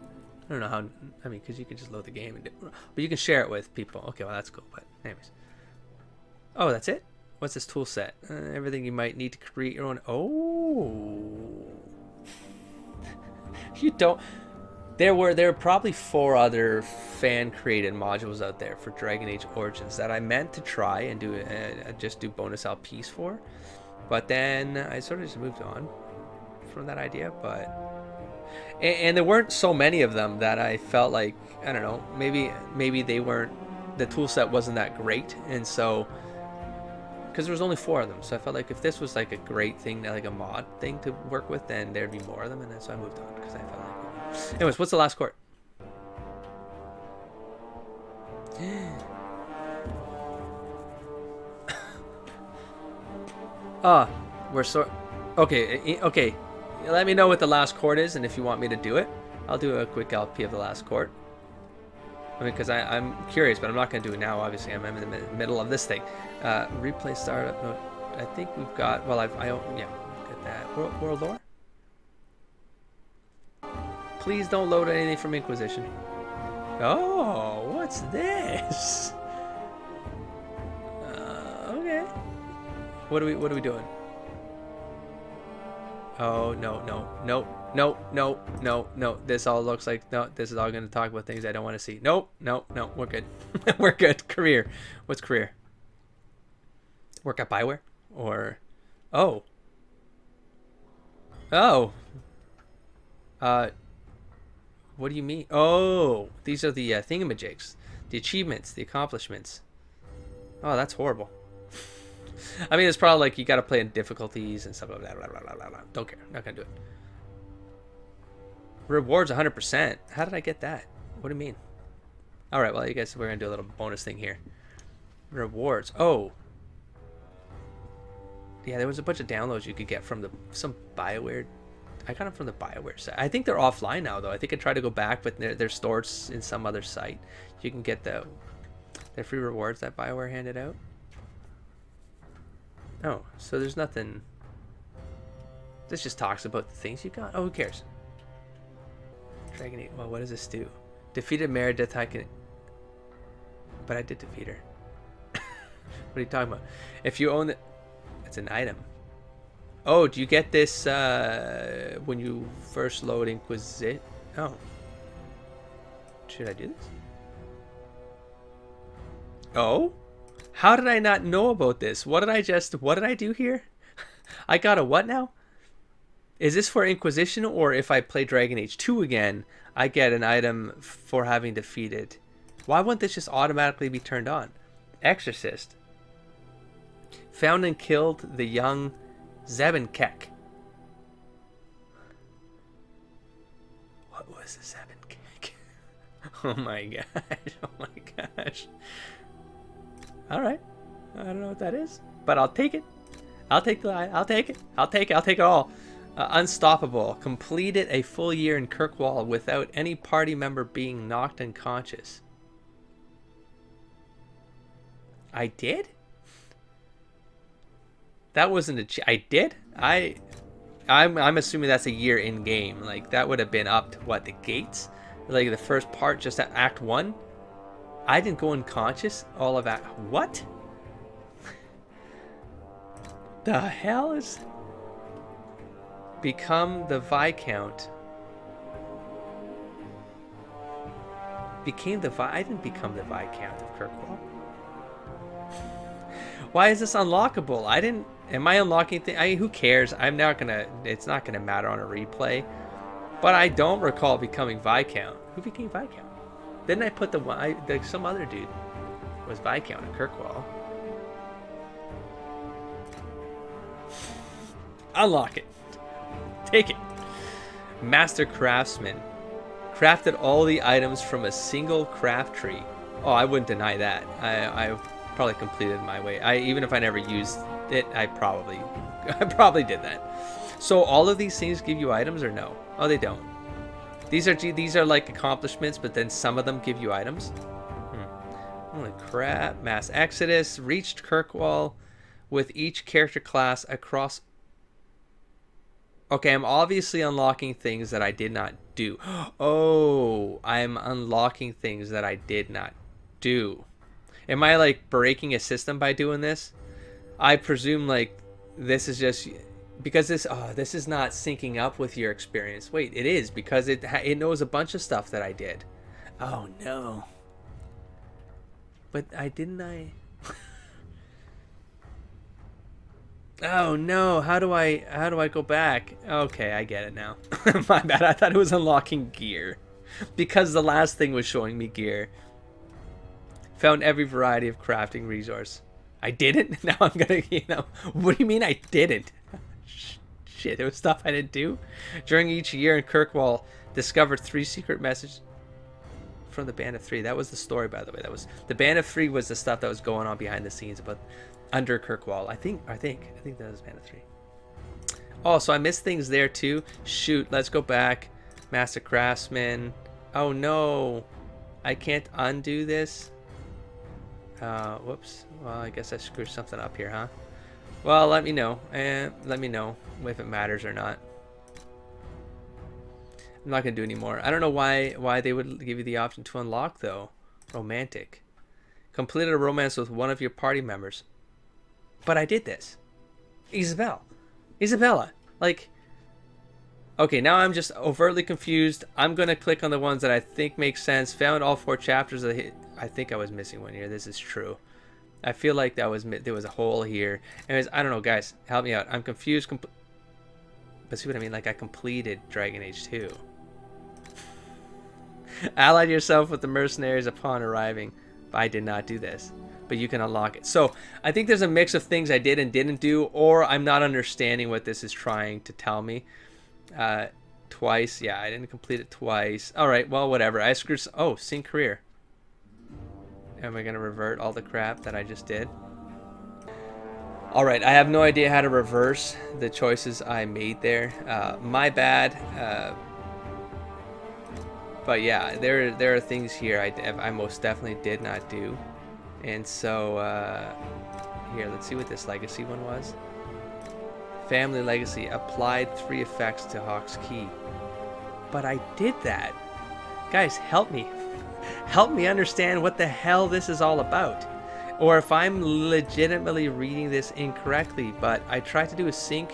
I don't know how. I mean, because you can just load the game and but you can share it with people. Okay, well, that's cool. But anyways. Oh, that's it. What's this tool set? Everything you might need to create your own. Oh. You don't. There were probably 4 other fan-created modules out there for Dragon Age Origins that I meant to try and do just do bonus LPs for, but then I sort of just moved on from that idea. But And there weren't so many of them that I felt like, I don't know, maybe they weren't, the tool set wasn't that great, and so because there was only 4 of them, so I felt like if this was like a great thing, like a mod thing to work with, then there'd be more of them, and then so I moved on because I felt like. Anyways, what's the last court? We're so okay. Let me know what the last chord is, and if you want me to do it, I'll do a quick LP of the last chord. I mean, because I'm curious, but I'm not going to do it now. Obviously, I'm in the middle of this thing. Replay startup note. I think we've got. Well, yeah, get that. World lore. Please don't load anything from Inquisition. Oh, what's this? Okay. What are we doing? Oh, no. This all looks like, no, this is all going to talk about things I don't want to see. No, we're good. We're good. Career. What's career? Work at BioWare? Or, oh. What do you mean? Oh, these are the thingamajigs. The achievements, the accomplishments. Oh, that's horrible. I mean, it's probably like you got to play in difficulties and stuff like that. Blah, blah, blah, blah, blah. Don't care. Not going to do it. Rewards 100%. How did I get that? What do you mean? All right, well, I guess we're going to do a little bonus thing here. Rewards. Oh. Yeah, there was a bunch of downloads you could get from some BioWare. I got them from the BioWare site. I think they're offline now, though. I think I tried to go back, but they're stored in some other site. You can get their free rewards that BioWare handed out. Oh, so there's nothing. This just talks about the things you got. Oh, who cares? Dragon 8. Well, what does this do? Defeated Meredith. I can. But I did defeat her. What are you talking about? If you own it, it's an item. Oh, do you get this when you first load Inquisition? Oh. Should I do this? Oh? How did I not know about this? What did I do here? I got a what now? Is this for Inquisition, or if I play Dragon Age 2 again, I get an item for having defeated? Why wouldn't this just automatically be turned on? Exorcist. Found and killed the young Zebenkek. What was the Zebenkek? Oh my gosh. Oh my gosh. Alright. I don't know what that is, but I'll take it. I'll take it all. Unstoppable. Completed a full year in Kirkwall without any party member being knocked unconscious. I did? That wasn't I did? I'm assuming that's a year in game. Like that would have been up to what, the gates? Like the first part, just at Act 1? I didn't go unconscious all of that. What? The hell is... Become the Viscount. I didn't become the Viscount of Kirkwall. Why is this unlockable? Am I unlocking things? Who cares? It's not gonna matter on a replay. But I don't recall becoming Viscount. Who became Viscount? Didn't I put some other dude was Viscount in Kirkwall? Unlock it. Take it. Master Craftsman. Crafted all the items from a single craft tree. Oh, I wouldn't deny that. I probably completed my way. Even if I never used it, I probably did that. So all of these things give you items or no? Oh, they don't. These are like accomplishments, but then some of them give you items. Holy crap. Mass Exodus. Reached Kirkwall with each character class across... Okay, I'm obviously unlocking things that I did not do. Oh, I'm unlocking things that I did not do. Am I like breaking a system by doing this? I presume like this is just... Because this is not syncing up with your experience. Wait, it is, because it knows a bunch of stuff that I did. Oh no. But I Oh no, how do I go back? Okay, I get it now. My bad, I thought it was unlocking gear. Because the last thing was showing me gear. Found every variety of crafting resource. I didn't? Now I'm gonna, what do you mean I didn't? Shit, it was stuff I didn't do. During each year in Kirkwall, discovered 3 secret messages from the Band of 3. That was the story, by the way. That was the Band of 3 was the stuff that was going on behind the scenes, but under Kirkwall. I think that was Band of 3. Oh, so I missed things there too. Shoot, let's go back. Master Craftsman. Oh no, I can't undo this. Whoops. Well, I guess I screwed something up here, huh? Well, let me know. Let me know if it matters or not. I'm not gonna do any more. I don't know why they would give you the option to unlock though. Romantic. Completed a romance with one of your party members. But I did this. Isabella. Like, okay, now I'm just overtly confused. I'm gonna click on the ones that I think make sense. Found all 4 chapters. I think I was missing one here. This is true. I feel like there was a hole here. Anyways, I don't know, guys. Help me out. I'm confused. But see what I mean? Like, I completed Dragon Age 2. Allied yourself with the mercenaries upon arriving. But I did not do this. But you can unlock it. So I think there's a mix of things I did and didn't do, or I'm not understanding what this is trying to tell me. Twice. Yeah, I didn't complete it twice. All right, well, whatever. I screwed. Oh, sync career. Am I going to revert all the crap that I just did? All right, I have no idea how to reverse the choices I made there. My bad. But yeah, there are things here I most definitely did not do. And so, here, let's see what this legacy one was. Family legacy, applied 3 effects to Hawk's Key. But I did that. Guys, help me. Help me understand what the hell this is all about. Or if I'm legitimately reading this incorrectly, but I tried to do a sync.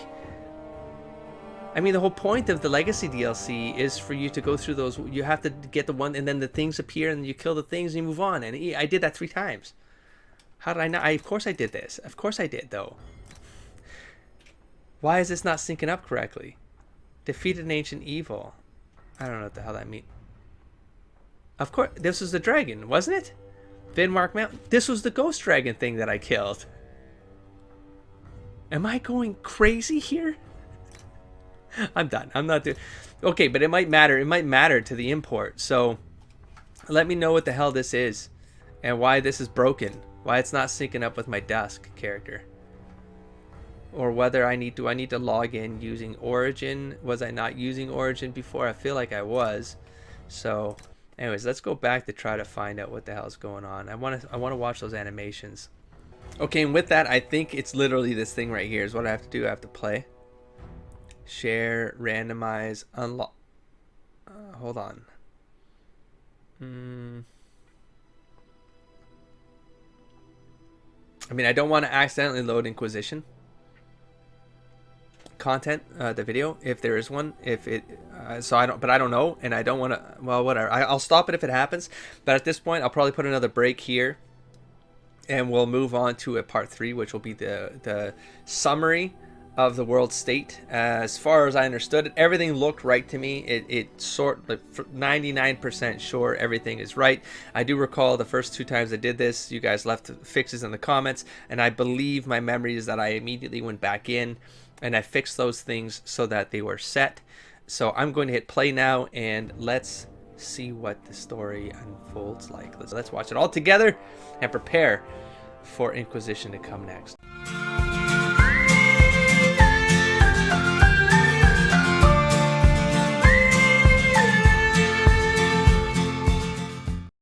I mean, the whole point of the Legacy DLC is for you to go through those. You have to get the one, and then the things appear, and you kill the things, and you move on. And I did that 3 times. How did I not? Of course I did this. Of course I did, though. Why is this not syncing up correctly? Defeated an ancient evil. I don't know what the hell that means. Of course, this was the dragon, wasn't it? Vinmark Mountain. This was the ghost dragon thing that I killed. Am I going crazy here? I'm done. I'm not doing... Okay, but it might matter. It might matter to the import. So let me know what the hell this is and why this is broken. Why it's not syncing up with my Dusk character. Or whether I need to log in using Origin. Was I not using Origin before? I feel like I was. So anyways, let's go back to try to find out what the hell is going on. I want to watch those animations. Okay, and with that, I think it's literally this thing right here is what I have to do. I have to play. Share, randomize, unlock. Hold on. I mean, I don't want to accidentally load Inquisition content, the video, if there is one. If it, so I don't, but I don't know, and I don't want to. Well, whatever. I'll stop it if it happens. But at this point, I'll probably put another break here, and we'll move on to a part 3, which will be the summary of the world state. As far as I understood it, everything looked right to me. It sort like 99% sure everything is right. I do recall the first 2 times I did this, you guys left fixes in the comments, and I believe my memory is that I immediately went back in and I fixed those things so that they were set. So I'm going to hit play now, and let's see what the story unfolds like. Let's watch it all together and prepare for Inquisition to come next.